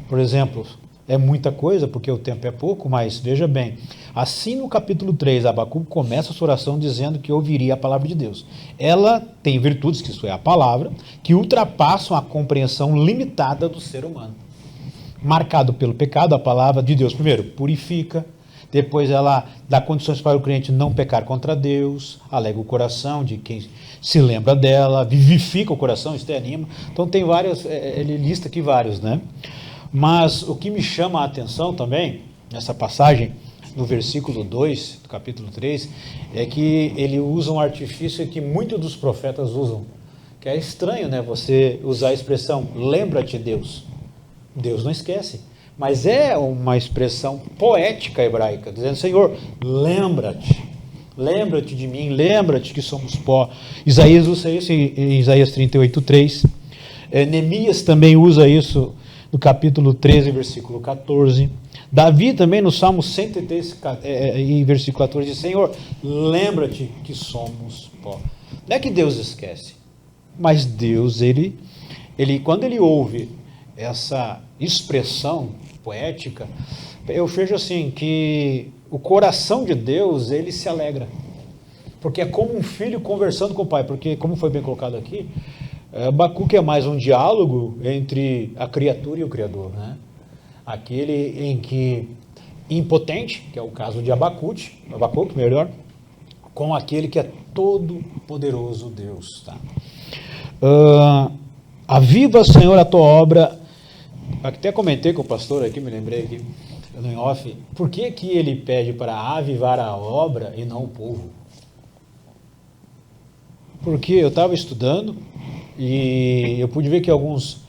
Por exemplo, é muita coisa, porque o tempo é pouco, mas veja bem, assim no capítulo 3, Abacuque começa a sua oração dizendo que ouviria a palavra de Deus. Ela tem virtudes, que isso é a palavra, que ultrapassam a compreensão limitada do ser humano. Marcado pelo pecado, a palavra de Deus, primeiro, purifica, depois ela dá condições para o crente não pecar contra Deus, alega o coração de quem se lembra dela, vivifica o coração, isto anima. Então tem vários, ele lista aqui vários, né? Mas o que me chama a atenção também, nessa passagem, no versículo 2 do capítulo 3, é que ele usa um artifício que muitos dos profetas usam, que é estranho, né? Você usar a expressão, lembra-te Deus. Deus não esquece, mas é uma expressão poética hebraica, dizendo, Senhor, lembra-te de mim, lembra-te que somos pó. Isaías usa isso em Isaías 38:3. Neemias também usa isso no capítulo 13, versículo 14. Davi também no Salmo 103, em versículo 14, diz, Senhor, lembra-te que somos pó. Não é que Deus esquece, mas Deus, ele quando ele ouve essa expressão poética, eu vejo assim, que o coração de Deus, ele se alegra. Porque é como um filho conversando com o pai, porque, como foi bem colocado aqui, Abacuque é mais um diálogo entre a criatura e o Criador, né? Aquele em que, impotente, que é o caso de Abacuque, com aquele que é todo-poderoso Deus. Tá? Aviva, Senhor, a tua obra. Até comentei com o pastor aqui, me lembrei aqui, no off, por que ele pede para avivar a obra e não o povo? Porque eu estava estudando e eu pude ver que alguns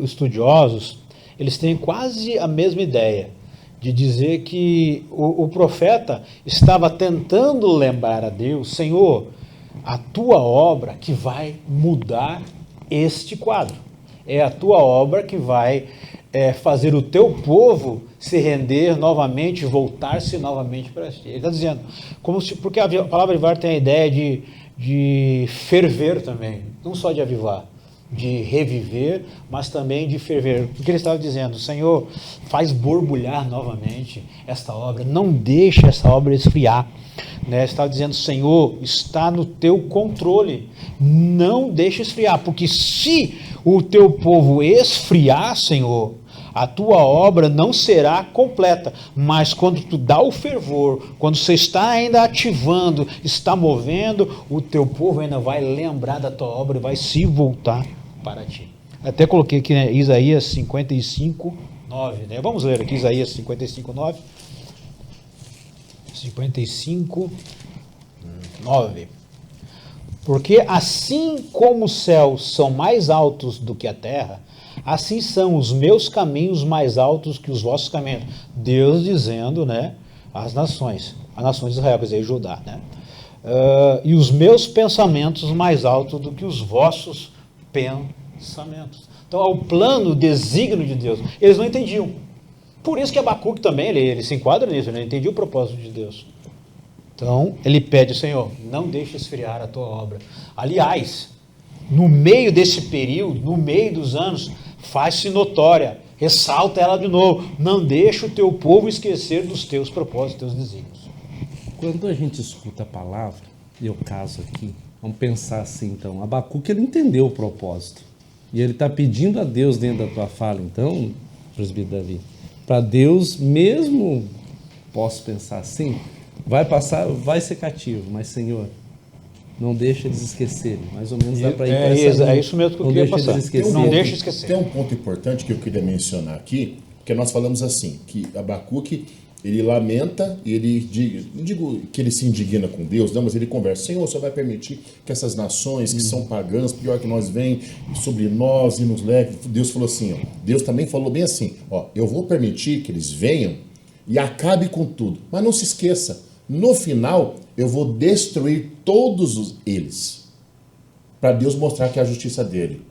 estudiosos, eles têm quase a mesma ideia de dizer que o profeta estava tentando lembrar a Deus, Senhor, a tua obra que vai mudar este quadro. É a tua obra que vai fazer o teu povo se render novamente, voltar-se novamente para ti. Ele está dizendo, porque a palavra avivar tem a ideia de ferver também, não só de avivar, de reviver, mas também de ferver. Porque ele estava dizendo, Senhor, faz borbulhar novamente esta obra, não deixe essa obra esfriar. Né? Estava dizendo, Senhor, está no teu controle, não deixe esfriar, porque se o teu povo esfriar, Senhor, a tua obra não será completa, mas quando tu dá o fervor, quando você está ainda ativando, está movendo, o teu povo ainda vai lembrar da tua obra e vai se voltar para ti. Até coloquei aqui, né, Isaías 55, 9. Né? Vamos ler aqui Isaías 55, 9. 55, 9. Porque assim como os céus são mais altos do que a terra, assim são os meus caminhos mais altos que os vossos caminhos. Deus dizendo, né, às nações, a nação de Israel, quer dizer, Judá, né? E os meus pensamentos mais altos do que os vossos pensamentos. Então, é o plano, o desígnio de Deus. Eles não entendiam. Por isso que Abacuque também, ele se enquadra nisso, ele não entendia o propósito de Deus. Então, ele pede, Senhor, não deixe esfriar a tua obra. Aliás, no meio desse período, no meio dos anos, faz-se notória, ressalta ela de novo, não deixa o teu povo esquecer dos teus propósitos, teus desígnios. Quando a gente escuta a palavra, e eu caso aqui, vamos pensar assim então, Abacuque ele entendeu o propósito, e ele está pedindo a Deus dentro da tua fala, então, presbítero Davi, para Deus mesmo, posso pensar assim, vai passar, vai ser cativo, mas Senhor, não deixa eles esquecerem, mais ou menos dá para ir para essa linha. É isso mesmo que eu queria passar. Não deixa esquecer. Tem um ponto importante que eu queria mencionar aqui, porque nós falamos assim, que Abacuque, ele lamenta, e ele, não digo que ele se indigna com Deus, não, mas ele conversa, Senhor, você vai permitir que essas nações que são pagãs, pior que nós, venham sobre nós e nos leve. Deus falou assim, ó, Deus também falou bem assim, ó, eu vou permitir que eles venham e acabe com tudo, mas não se esqueça, no final eu vou destruir todos eles, para Deus mostrar que é a justiça dele.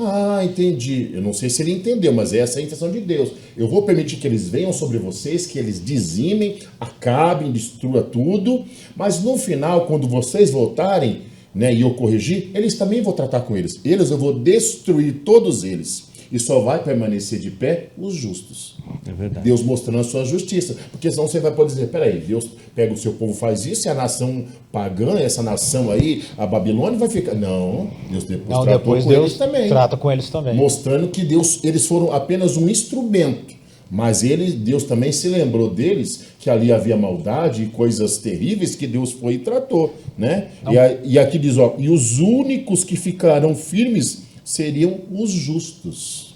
Ah, entendi. Eu não sei se ele entendeu, mas essa é a intenção de Deus. Eu vou permitir que eles venham sobre vocês, que eles dizimem, acabem, destrua tudo, mas no final, quando vocês voltarem, né, e eu corrigir, eles também vou tratar com eles. Eu vou destruir todos eles. E só vai permanecer de pé os justos. É verdade. Deus mostrando a sua justiça. Porque senão você vai poder dizer, peraí, Deus pega o seu povo, faz isso, e a nação pagã, essa nação aí, a Babilônia, vai ficar... Não, Deus depois com eles também. Trata com eles também. Mostrando que eles foram apenas um instrumento. Mas Deus também se lembrou deles, que ali havia maldade e coisas terríveis que Deus foi e tratou. Né? E aqui diz, ó, e os únicos que ficarão firmes seriam os justos.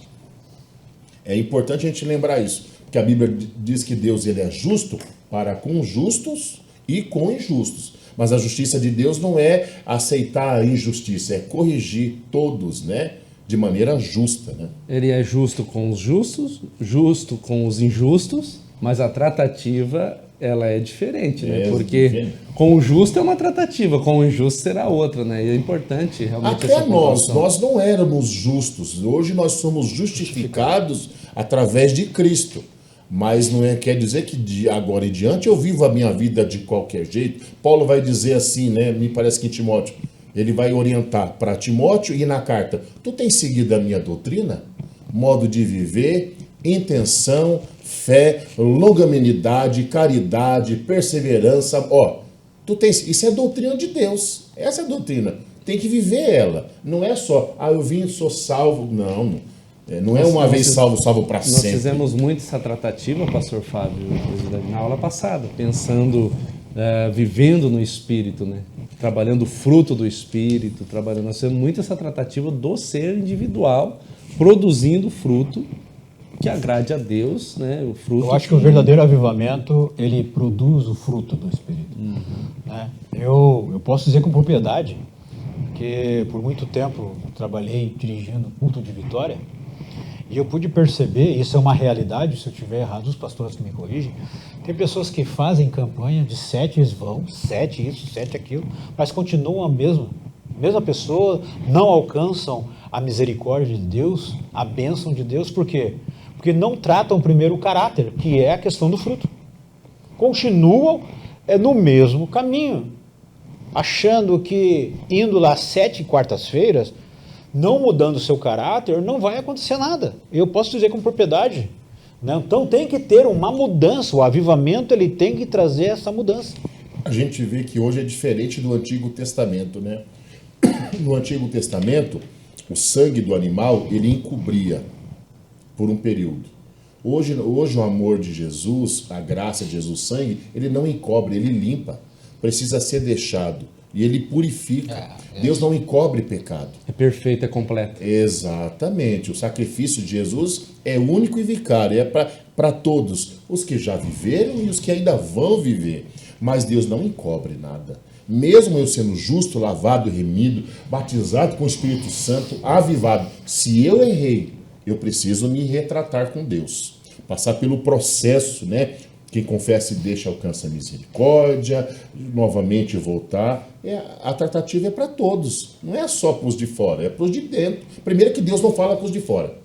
É importante a gente lembrar isso, porque a Bíblia diz que Deus ele é justo para com justos e com injustos. Mas a justiça de Deus não é aceitar a injustiça, é corrigir todos, né, de maneira justa. Né? Ele é justo com os justos, justo com os injustos, mas a tratativa ela é diferente, né? Porque diferente. Com o justo é uma tratativa, com o injusto será outra, né? E é importante realmente até nós não éramos justos. Hoje nós somos justificados através de Cristo. Mas não quer dizer que de agora em diante eu vivo a minha vida de qualquer jeito. Paulo vai dizer assim, né? Me parece que em Timóteo, ele vai orientar para Timóteo e na carta, tu tens seguido a minha doutrina? Modo de viver, intenção, fé, longanimidade, caridade, perseverança. Ó, isso é doutrina de Deus. Essa é a doutrina. Tem que viver ela. Não é só, eu vim, sou salvo. Não. Não é uma vez salvo para sempre. Nós fizemos muito essa tratativa, pastor Fábio, na aula passada, pensando, vivendo no Espírito, né? Trabalhando o fruto do Espírito, nós fizemos muito essa tratativa do ser individual, produzindo fruto que agrade a Deus, né? O fruto. Eu acho que o verdadeiro avivamento, ele produz o fruto do Espírito. Né? Eu posso dizer com propriedade que por muito tempo trabalhei dirigindo culto de Vitória e eu pude perceber, isso é uma realidade, se eu estiver errado, os pastores que me corrigem, Tem pessoas que fazem campanha de 7 eles vão, 7 isso, 7 aquilo, mas continuam a mesma pessoa, não alcançam a misericórdia de Deus, a bênção de Deus, por quê? Porque não tratam primeiro o caráter, que é a questão do fruto. Continuam no mesmo caminho, achando que indo lá 7 quartas-feiras, não mudando o seu caráter, não vai acontecer nada. Eu posso dizer com propriedade. Né? Então tem que ter uma mudança, o avivamento ele tem que trazer essa mudança. A gente vê que hoje é diferente do Antigo Testamento, né? No Antigo Testamento, o sangue do animal, ele encobria por um período. Hoje o amor de Jesus, a graça de Jesus, o sangue, ele não encobre, ele limpa. Precisa ser deixado. E ele purifica. Deus não encobre pecado. É perfeito, é completo. Exatamente. O sacrifício de Jesus é único e vicário. É para todos. Os que já viveram e os que ainda vão viver. Mas Deus não encobre nada. Mesmo eu sendo justo, lavado, remido, batizado com o Espírito Santo, avivado. Se eu errei, eu preciso me retratar com Deus. Passar pelo processo, né? Quem confessa e deixa alcança a misericórdia, novamente voltar. A tratativa é para todos, não é só para os de fora, é para os de dentro. Primeiro que Deus não fala com os de fora.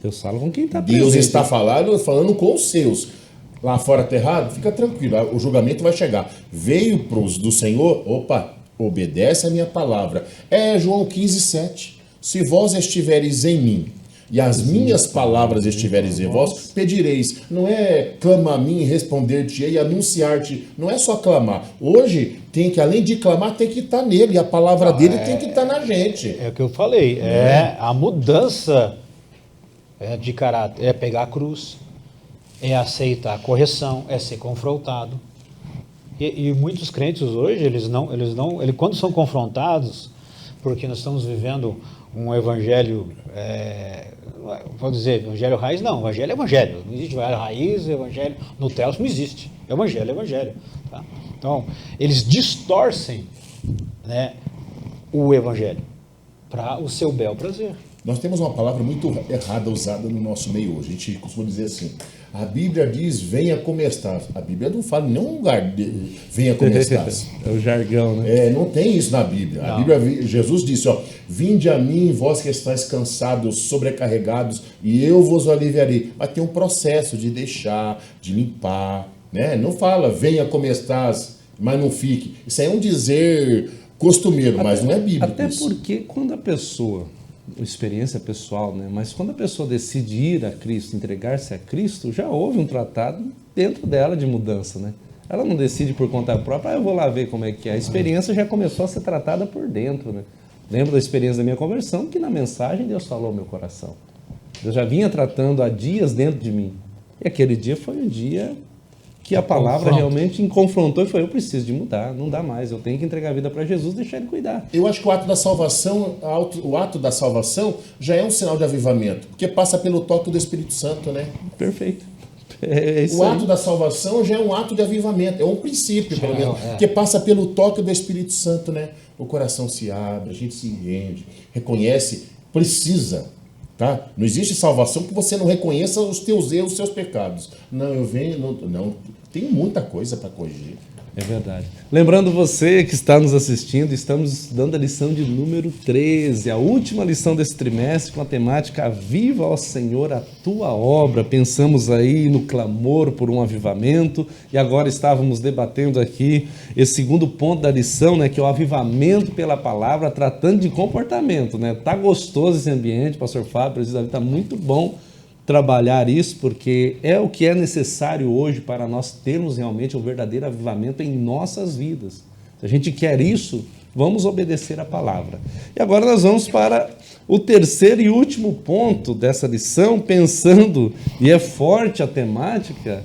Deus fala com quem está Deus presente. está falando com os seus. Lá fora está errado, fica tranquilo, o julgamento vai chegar. Veio para os do Senhor, opa, obedece a minha palavra. João 15:7. Se vós estiveres em mim, e as minhas palavras estiveres em vós, pedireis. Não é clama a mim, responder-te-ei, anunciar-te. Não é só clamar. Hoje, tem que, além de clamar, tem que estar nele. A palavra dele tem que estar na gente. É o que eu falei. A mudança de caráter. É pegar a cruz. É aceitar a correção. É ser confrontado. E muitos crentes hoje, eles quando são confrontados, porque nós estamos vivendo um evangelho, vou dizer, evangelho raiz, não, evangelho é evangelho, não existe evangelho raiz, evangelho Nutella, isso não existe, evangelho é evangelho. Tá? Então, eles distorcem, né, o evangelho para o seu bel prazer. Nós temos uma palavra muito errada usada no nosso meio hoje. A gente costuma dizer assim, a Bíblia diz, venha como estás. A Bíblia não fala em nenhum lugar de venha como estás. É o jargão, né? Não tem isso na Bíblia. Não. A Bíblia, Jesus disse, vinde a mim, vós que estáis cansados, sobrecarregados, e eu vos aliviarei. Mas tem um processo de deixar, de limpar, né? Não fala, venha como estás, mas não fique. Isso aí é um dizer costumeiro, mas não é bíblico. Até porque quando a pessoa... experiência pessoal, né? Mas quando a pessoa decide ir a Cristo, entregar-se a Cristo, já houve um tratado dentro dela de mudança, né? Ela não decide por conta própria, eu vou lá ver como é que é. A experiência já começou a ser tratada por dentro, né? Lembro da experiência da minha conversão, que na mensagem Deus falou ao meu coração. Deus já vinha tratando há dias dentro de mim. E aquele dia foi um dia que a palavra realmente me confrontou e falou, eu preciso de mudar, não dá mais, eu tenho que entregar a vida para Jesus, deixar Ele cuidar. Eu acho que o ato da salvação, já é um sinal de avivamento, porque passa pelo toque do Espírito Santo, né? Perfeito. O ato da salvação já é um ato de avivamento, é um princípio, pelo menos, porque passa pelo toque do Espírito Santo, né? O coração se abre, a gente se rende, reconhece, precisa. Tá? Não existe salvação que você não reconheça os teus erros, os seus pecados. Não, eu venho... Não, tem muita coisa para corrigir. É verdade. Lembrando você que está nos assistindo, estamos estudando a lição de número 13, a última lição desse trimestre com a temática Aviva, ó Senhor, a Tua obra. Pensamos aí no clamor por um avivamento e agora estávamos debatendo aqui esse segundo ponto da lição, né, que é o avivamento pela palavra, tratando de comportamento, né? Tá gostoso esse ambiente, pastor Fábio, precisamente está muito bom trabalhar isso, porque é o que é necessário hoje para nós termos realmente um verdadeiro avivamento em nossas vidas. Se a gente quer isso, vamos obedecer a palavra. E agora nós vamos para o terceiro e último ponto dessa lição, pensando, e é forte a temática,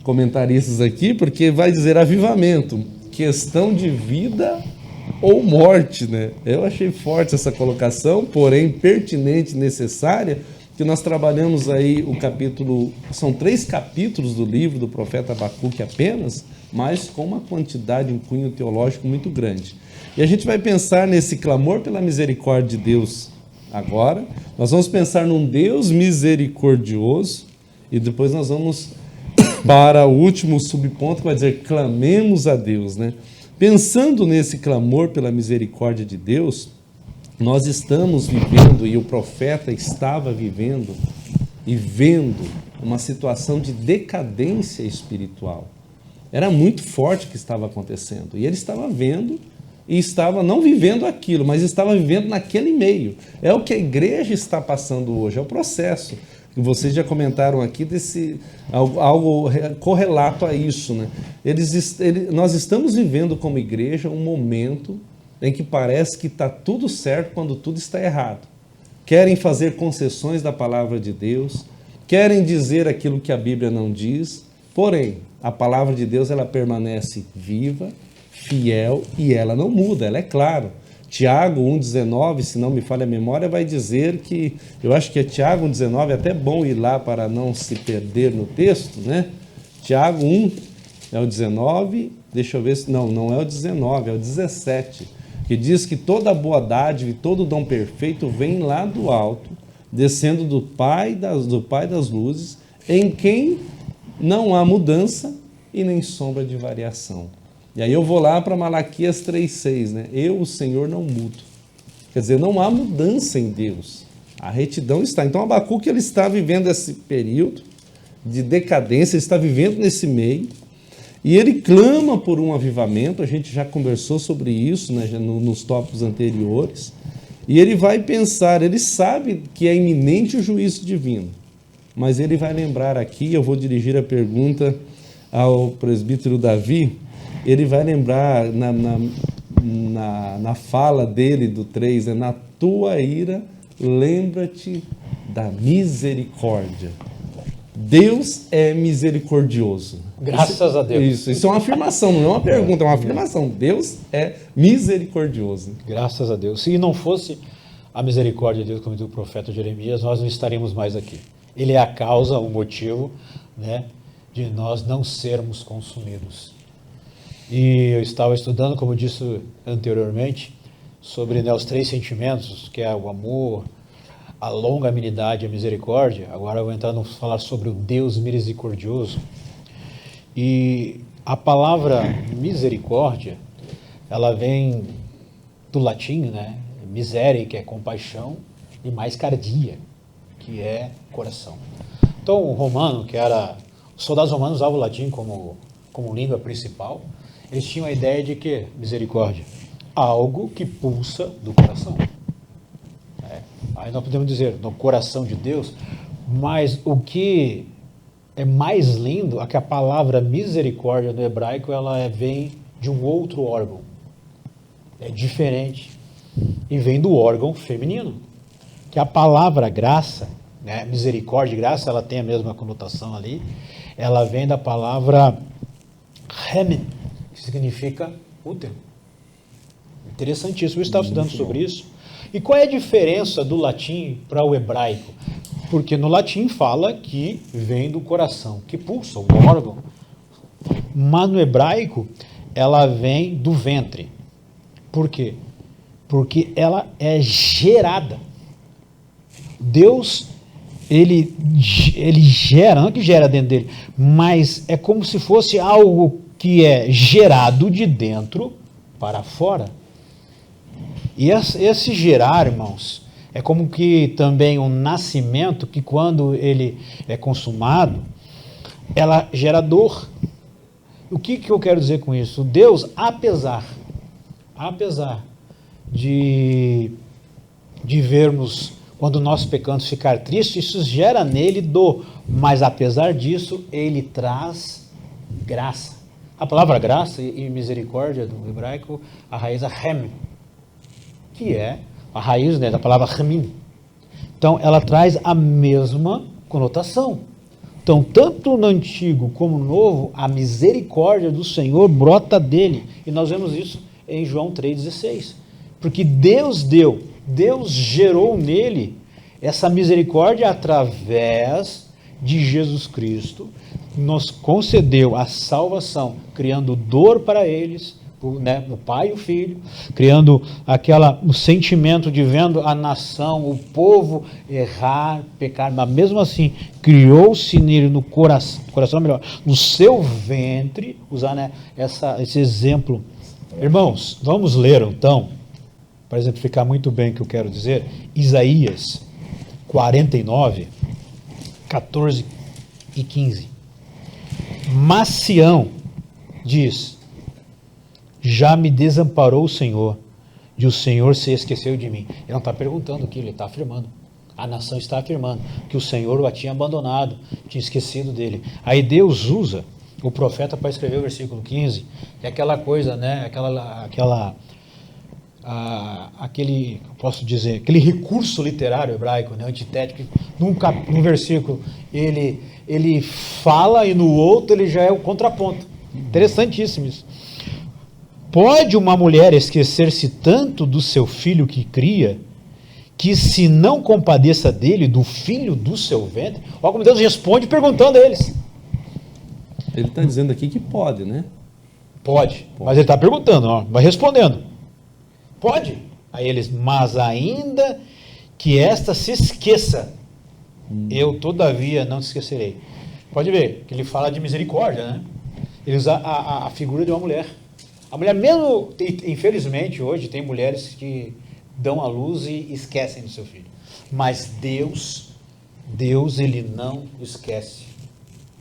comentaristas aqui, porque vai dizer avivamento, questão de vida ou morte, né? Eu achei forte essa colocação, porém pertinente e necessária, que nós trabalhamos aí o capítulo, são 3 capítulos do livro do profeta Abacuque apenas, mas com uma quantidade, um cunho teológico muito grande. E a gente vai pensar nesse clamor pela misericórdia de Deus agora, nós vamos pensar num Deus misericordioso e depois nós vamos para o último subponto, que vai dizer, clamemos a Deus, né? Pensando nesse clamor pela misericórdia de Deus, nós estamos vivendo, e o profeta estava vivendo e vendo uma situação de decadência espiritual. Era muito forte o que estava acontecendo. E ele estava vendo e estava não vivendo aquilo, mas estava vivendo naquele meio. É o que a igreja está passando hoje, é o processo. E vocês já comentaram aqui desse algo correlato a isso, né? Nós estamos vivendo como igreja um momento em que parece que está tudo certo quando tudo está errado. Querem fazer concessões da palavra de Deus, querem dizer aquilo que a Bíblia não diz, porém, a palavra de Deus ela permanece viva, fiel e ela não muda, ela é clara. Tiago 1,19, se não me falha a memória, vai dizer que, eu acho que é Tiago 1,19, é até bom ir lá para não se perder no texto, né? Tiago 1 é o 19, deixa eu ver se... Não é o 19, é o 17, que diz que toda boa dádiva e todo dom perfeito vem lá do alto, descendo do Pai das luzes, em quem não há mudança e nem sombra de variação. E aí eu vou lá para Malaquias 3,6, né? Eu, o Senhor, não mudo. Quer dizer, não há mudança em Deus. A retidão está. Então Abacuque ele está vivendo esse período de decadência, ele está vivendo nesse meio, e ele clama por um avivamento. A gente já conversou sobre isso, né, nos tópicos anteriores. E ele vai pensar, ele sabe que é iminente o juízo divino, mas ele vai lembrar aqui, eu vou dirigir a pergunta ao presbítero Davi, ele vai lembrar na fala dele do 3, né, na tua ira, lembra-te da misericórdia. Deus é misericordioso. Graças a Deus. Isso é uma afirmação, não é uma pergunta, é uma afirmação. Deus é misericordioso. Graças a Deus. Se não fosse a misericórdia de Deus, como diz o profeta Jeremias, nós não estaríamos mais aqui. Ele é a causa, o motivo, né, de nós não sermos consumidos. E eu estava estudando, como disse anteriormente, sobre, né, os 3 sentimentos, que é o amor, a longanimidade e a misericórdia. Agora eu vou entrar falar sobre o Deus misericordioso. E a palavra misericórdia, ela vem do latim, né? Misere, que é compaixão, e mais cardia, que é coração. Então o romano, os soldados romanos usavam o latim como língua principal. Eles tinham a ideia de que misericórdia, algo que pulsa do coração. Aí nós podemos dizer, no coração de Deus, mas o que é mais lindo é que a palavra misericórdia no hebraico, ela vem de um outro órgão. É diferente. E vem do órgão feminino. Que a palavra graça, né, misericórdia e graça, ela tem a mesma conotação ali. Ela vem da palavra remen, que significa útero. Interessantíssimo. Eu estava estudando sobre isso. E qual é a diferença do latim para o hebraico? Porque no latim fala que vem do coração, que pulsa, o órgão. Mas no hebraico, ela vem do ventre. Por quê? Porque ela é gerada. Deus, ele gera, não que gera dentro dele, mas é como se fosse algo que é gerado de dentro para fora. E esse gerar, irmãos, é como que também um nascimento que quando ele é consumado, ela gera dor. O que eu quero dizer com isso? Deus, apesar de vermos quando nós pecamos ficar tristes, isso gera nele dor, mas apesar disso, ele traz graça. A palavra graça e misericórdia do hebraico, a raiz é hem, que é a raiz, né, da palavra ramin. Então, ela traz a mesma conotação. Então, tanto no Antigo como no Novo, a misericórdia do Senhor brota dele. E nós vemos isso em João 3,16. Porque Deus gerou nele essa misericórdia através de Jesus Cristo, nos concedeu a salvação, criando dor para eles, o pai e o filho, criando o sentimento de vendo a nação, o povo errar, pecar, mas mesmo assim criou-se nele no coração melhor, no seu ventre, usar, né, esse exemplo. Irmãos, vamos ler então, para exemplificar muito bem o que eu quero dizer, Isaías 49, 14 e 15. Mas Sião diz: já me desamparou o Senhor, e o Senhor se esqueceu de mim. Ele não está perguntando aquilo, ele está afirmando. A nação está afirmando que o Senhor a tinha abandonado, tinha esquecido dele. Aí Deus usa o profeta para escrever o versículo 15, que é aquela coisa, né? Aquele, posso dizer, aquele recurso literário hebraico, né? Antitético, num versículo ele fala e no outro ele já é o contraponto. Interessantíssimo isso. Pode uma mulher esquecer-se tanto do seu filho que cria, que se não compadeça dele, do filho do seu ventre? Olha como Deus responde perguntando a eles. Ele está dizendo aqui que pode, né? Pode. Mas ele está perguntando, ó, vai respondendo. Pode. Aí eles, mas ainda que esta se esqueça, eu todavia não te esquecerei. Pode ver que ele fala de misericórdia, né? Ele usa a figura de uma mulher. A mulher mesmo, infelizmente hoje tem mulheres que dão à luz e esquecem do seu filho. Mas Deus ele não esquece.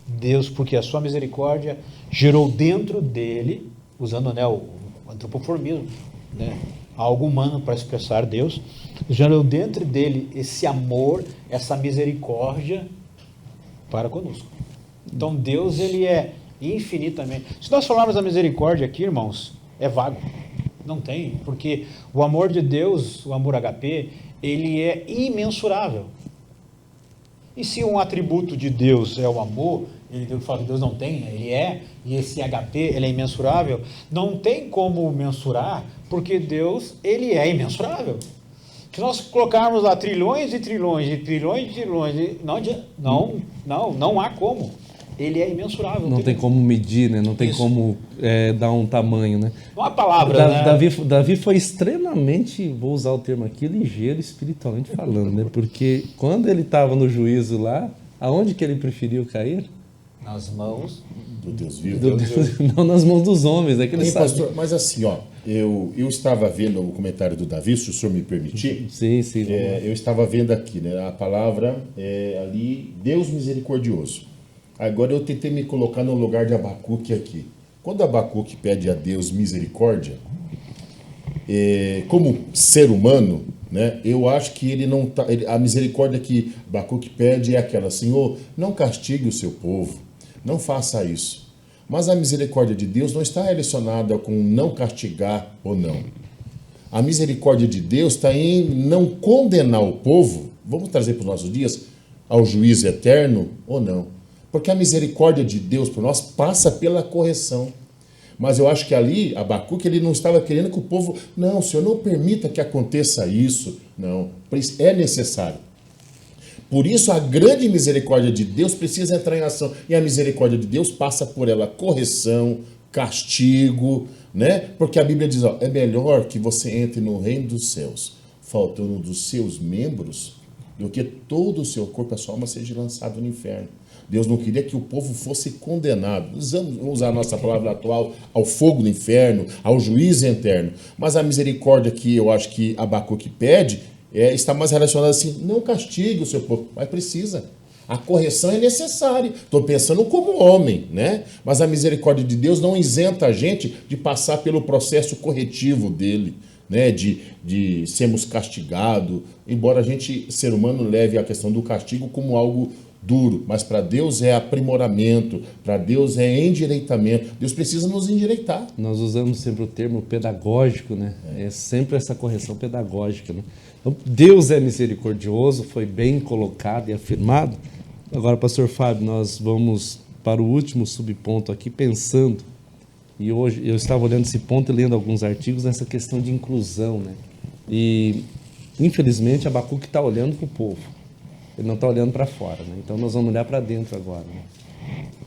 Deus, porque a sua misericórdia gerou dentro dele, usando, né, o antropoformismo, né, algo humano para expressar Deus, gerou dentro dele esse amor, essa misericórdia para conosco. Então Deus, ele é infinitamente. Se nós falarmos da misericórdia aqui, irmãos, é vago. Não tem, porque o amor de Deus, o amor HP, ele é imensurável. E se um atributo de Deus é o amor, ele fala que Deus não tem, ele é, e esse HP, ele é imensurável, não tem como mensurar, porque Deus, ele é imensurável. Se nós colocarmos lá trilhões e trilhões e trilhões e trilhões, não há como. Ele é imensurável. Não tem como medir, né? Não tem como dar um tamanho, né? Não há palavra, né? Davi foi extremamente, vou usar o termo aqui, ligeiro espiritualmente falando, né? Porque quando ele estava no juízo lá, aonde que ele preferiu cair? Nas mãos do Deus vivo. Não nas mãos dos homens, né? Que ele Sim, sabe. pastor, mas assim, ó, eu estava vendo o comentário do Davi, se o senhor me permitir. Sim. Eu estava vendo aqui, né? A palavra ali, Deus misericordioso. Agora eu tentei me colocar no lugar de Abacuque aqui. Quando Abacuque pede a Deus misericórdia, como ser humano, né, eu acho que ele não tá, a misericórdia que Abacuque pede é aquela: Senhor, não castigue o seu povo, não faça isso. Mas a misericórdia de Deus não está relacionada com não castigar ou não. A misericórdia de Deus está em não condenar o povo, vamos trazer para os nossos dias, ao juízo eterno ou não. Porque a misericórdia de Deus por nós passa pela correção. Mas eu acho que ali, Abacuque, ele não estava querendo que o povo... Não, Senhor, não permita que aconteça isso. Não, é necessário. Por isso, a grande misericórdia de Deus precisa entrar em ação. E a misericórdia de Deus passa por ela correção, castigo, né? Porque a Bíblia diz, ó, é melhor que você entre no reino dos céus, faltando um dos seus membros, do que todo o seu corpo, a sua alma, seja lançado no inferno. Deus não queria que o povo fosse condenado. Vamos usar a nossa palavra atual, ao fogo do inferno, ao juízo eterno. Mas a misericórdia que eu acho que Abacuque pede está mais relacionada assim: não castigue o seu povo, mas precisa. A correção é necessária. Estou pensando como homem, né? Mas a misericórdia de Deus não isenta a gente de passar pelo processo corretivo dele, né? De sermos castigados, embora a gente, ser humano, leve a questão do castigo como algo duro, mas para Deus é aprimoramento, para Deus é endireitamento. Deus precisa nos endireitar. Nós usamos sempre o termo pedagógico, né? É sempre essa correção pedagógica, né? Então, Deus é misericordioso, foi bem colocado e afirmado. Agora, pastor Fábio, nós vamos para o último subponto aqui, pensando, e hoje eu estava olhando esse ponto e lendo alguns artigos nessa questão de inclusão, né? E, infelizmente, Abacuque está olhando para o povo. Ele não está olhando para fora, né? Então nós vamos olhar para dentro agora, né?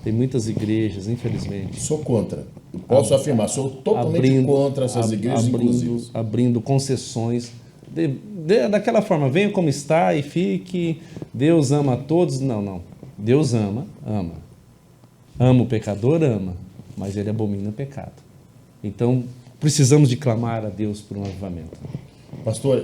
Tem muitas igrejas, infelizmente, Sou contra. Eu posso afirmar, sou totalmente contra essas igrejas inclusivas. abrindo concessões daquela forma, venha como está e fique, Deus ama a todos. Não, não. Deus ama. Ama o pecador, ama, mas ele abomina o pecado. Então, precisamos de clamar a Deus por um avivamento. Pastor,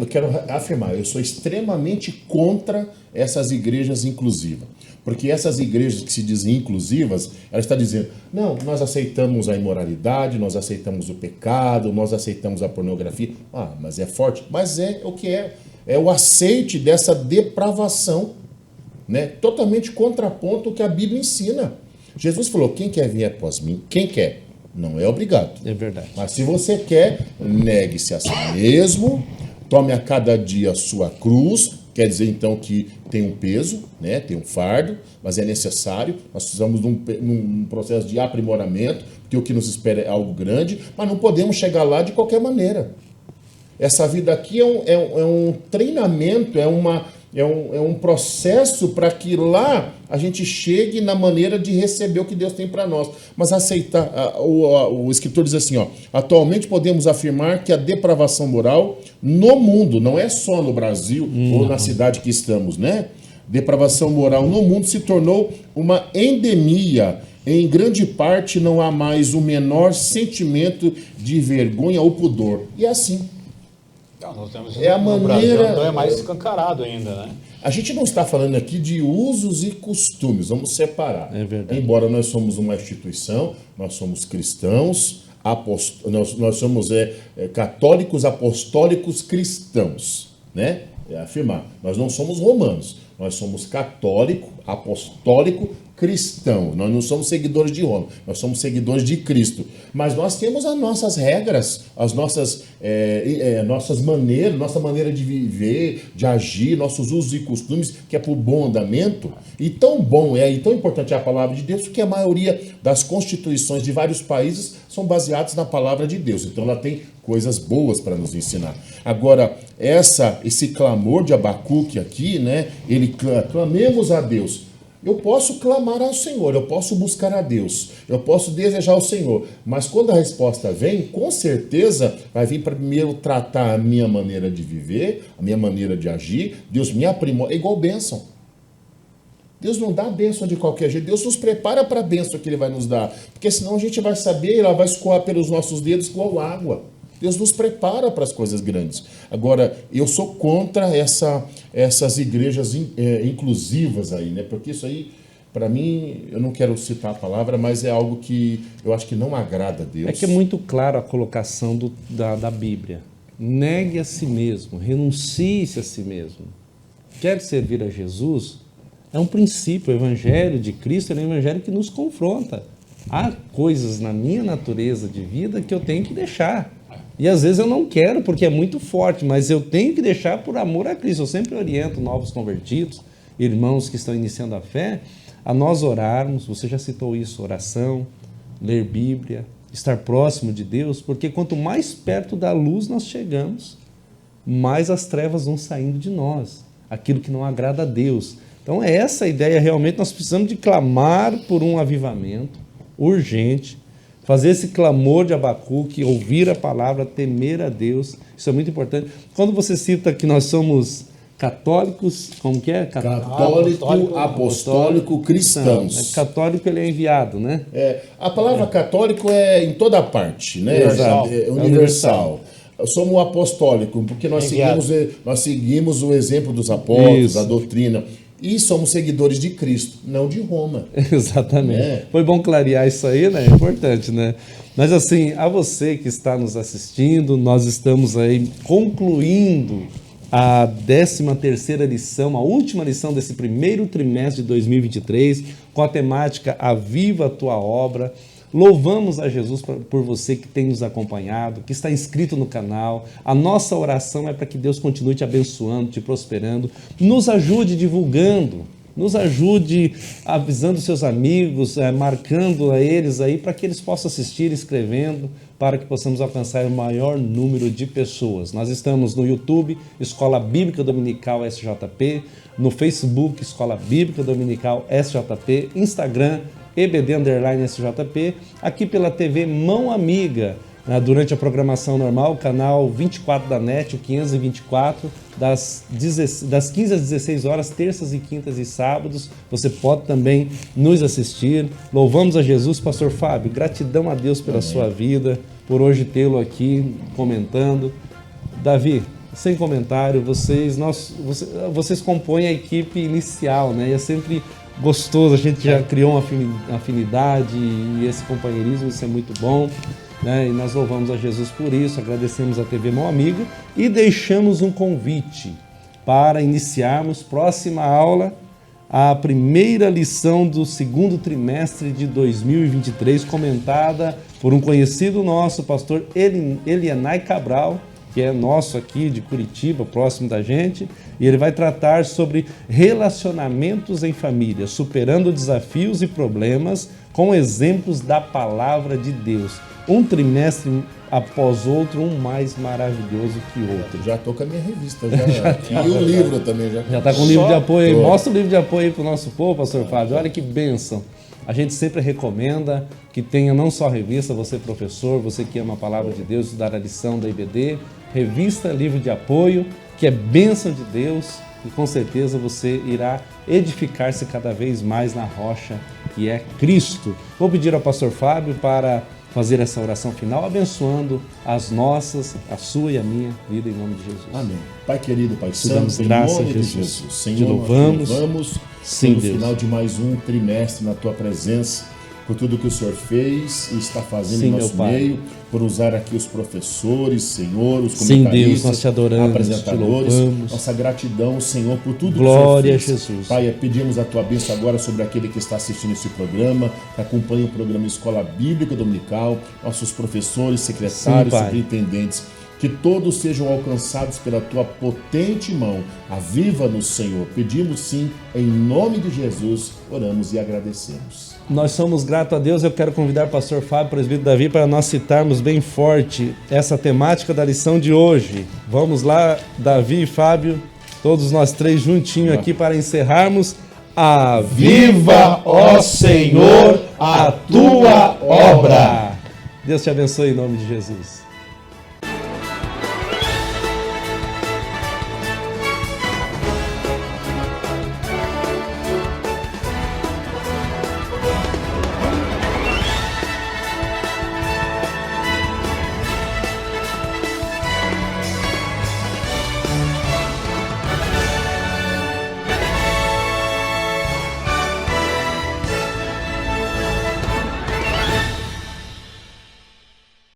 quero afirmar, eu sou extremamente contra essas igrejas inclusivas. Porque essas igrejas que se dizem inclusivas, elas estão dizendo, não, nós aceitamos a imoralidade, nós aceitamos o pecado, nós aceitamos a pornografia. Ah, mas é forte. Mas é o que é. É o aceite dessa depravação, né? Totalmente contraponto ao que a Bíblia ensina. Jesus falou, quem quer vir após mim? Quem quer? Não é obrigado. É verdade. Mas se você quer, negue-se a si mesmo, tome a cada dia a sua cruz, quer dizer então que tem um peso, né? Tem um fardo, mas é necessário, nós precisamos de um processo de aprimoramento, porque o que nos espera é algo grande, mas não podemos chegar lá de qualquer maneira. Essa vida aqui é um treinamento, é um processo para que lá a gente chegue na maneira de receber o que Deus tem para nós. Mas aceitar, o escritor diz assim, atualmente podemos afirmar que a depravação moral no mundo, não é só no Brasil ou na cidade que estamos, né? Depravação moral no mundo se tornou uma endemia. Em grande parte não há mais o menor sentimento de vergonha ou pudor. E é assim. Nós temos É a no maneira- Brasil, então é mais escancarado ainda, né? A gente não está falando aqui de usos e costumes, vamos separar. É verdade. Embora nós somos uma instituição, nós somos cristãos, nós somos católicos apostólicos cristãos, né? É afirmar, nós não somos romanos, nós somos católico, apostólico, cristão. Nós não somos seguidores de Roma, nós somos seguidores de Cristo. Mas nós temos as nossas regras, as nossas maneiras, nossa maneira de viver, de agir, nossos usos e costumes, que é para o bom andamento. E tão bom e tão importante é a palavra de Deus, que a maioria das constituições de vários países são baseadas na palavra de Deus. Então ela tem coisas boas para nos ensinar. Agora, esse clamor de Abacuque aqui, né? Ele clamemos a Deus. Eu posso clamar ao Senhor, eu posso buscar a Deus, eu posso desejar ao Senhor, mas quando a resposta vem, com certeza vai vir para primeiro tratar a minha maneira de viver, a minha maneira de agir. Deus me aprimora, é igual bênção. Deus não dá a bênção de qualquer jeito, Deus nos prepara para a bênção que Ele vai nos dar, porque senão a gente vai saber, ela vai escoar pelos nossos dedos igual água. Deus nos prepara para as coisas grandes. Agora, eu sou contra essas igrejas inclusivas aí, né? Porque isso aí, para mim, eu não quero citar a palavra, mas é algo que eu acho que não agrada a Deus. É que é muito claro a colocação da Bíblia. Negue a si mesmo, renuncie-se a si mesmo. Quer servir a Jesus? É um princípio, o Evangelho de Cristo é um Evangelho que nos confronta. Há coisas na minha natureza de vida que eu tenho que deixar. E às vezes eu não quero porque é muito forte, mas eu tenho que deixar por amor a Cristo. Eu sempre oriento novos convertidos, irmãos que estão iniciando a fé, a nós orarmos. Você já citou isso, oração, ler Bíblia, estar próximo de Deus, porque quanto mais perto da luz nós chegamos, mais as trevas vão saindo de nós, aquilo que não agrada a Deus. Então é essa a ideia, realmente nós precisamos de clamar por um avivamento urgente, fazer esse clamor de Abacuque, ouvir a palavra, temer a Deus, isso é muito importante. Quando você cita que nós somos católicos, como que é? Católico, apostólico, cristãos. Católico ele é enviado, né? A palavra católico é em toda parte, né? Universal. É universal. Somos apostólico, porque nós seguimos o exemplo dos apóstolos, Isso. a doutrina. E somos seguidores de Cristo, não de Roma. Exatamente. Foi bom clarear isso aí, né? É importante, né? Mas assim, a você que está nos assistindo, nós estamos aí concluindo a 13ª lição, a última lição desse primeiro trimestre de 2023, com a temática Aviva a Tua Obra. Louvamos a Jesus por você que tem nos acompanhado, que está inscrito no canal. A nossa oração é para que Deus continue te abençoando, te prosperando. Nos ajude divulgando, nos ajude avisando seus amigos, marcando a eles aí para que eles possam assistir, escrevendo, para que possamos alcançar o maior número de pessoas. Nós estamos no YouTube, Escola Bíblica Dominical SJP, no Facebook, Escola Bíblica Dominical SJP, Instagram, EBD_SJP, aqui pela TV Mão Amiga, durante a programação normal, canal 24 da NET, o 524, das 15 às 16 horas, terças e quintas e sábados. Você pode também nos assistir. Louvamos a Jesus. Pastor Fábio, gratidão a Deus pela sua vida, por hoje tê-lo aqui comentando. Davi, sem comentário, vocês compõem a equipe inicial, né? E é sempre gostoso, a gente já criou uma afinidade e esse companheirismo, isso é muito bom. E nós louvamos a Jesus por isso, agradecemos a TV Mão Amiga e deixamos um convite para iniciarmos próxima aula, a primeira lição do segundo trimestre de 2023, comentada por um conhecido nosso, pastor Elianai Cabral, que é nosso aqui de Curitiba, próximo da gente, e ele vai tratar sobre relacionamentos em família, superando desafios e problemas com exemplos da palavra de Deus. Um trimestre após outro, um mais maravilhoso que outro. Já estou com a minha revista, e o livro também. Já está com o livro de apoio aí. Mostra o livro de apoio aí para o nosso povo, pastor Fábio. Olha que bênção. A gente sempre recomenda que tenha não só revista, você professor, você que ama a palavra de Deus, estudar a lição da IBD, revista, livro de apoio, que é bênção de Deus, e com certeza você irá edificar-se cada vez mais na rocha que é Cristo. Vou pedir ao pastor Fábio para fazer essa oração final, abençoando a sua e a minha vida em nome de Jesus. Amém. Pai querido, Pai Santo, damos graça, em nome Jesus. de Jesus. Senhor, te louvamos sim, no Deus. final de mais um trimestre na Tua presença, por tudo que o Senhor fez e está fazendo em nosso meio, por usar aqui os professores, Senhor, os comentaristas, Deus, nós te adoramos, apresentadores, te louvamos. nossa gratidão, Senhor, por tudo Glória que o Senhor fez. a Jesus. Pai, pedimos a Tua bênção agora sobre aquele que está assistindo esse programa, que acompanha o programa Escola Bíblica Dominical, nossos professores, secretários, superintendentes, que todos sejam alcançados pela Tua potente mão. Aviva-nos, Senhor. Pedimos sim, em nome de Jesus, oramos e agradecemos. Nós somos gratos a Deus. Eu quero convidar o pastor Fábio, presbítero Davi, para nós citarmos bem forte essa temática da lição de hoje. Vamos lá, Davi e Fábio, todos nós três juntinhos aqui para encerrarmos. Aviva, ó Senhor, a Tua obra. Deus te abençoe em nome de Jesus.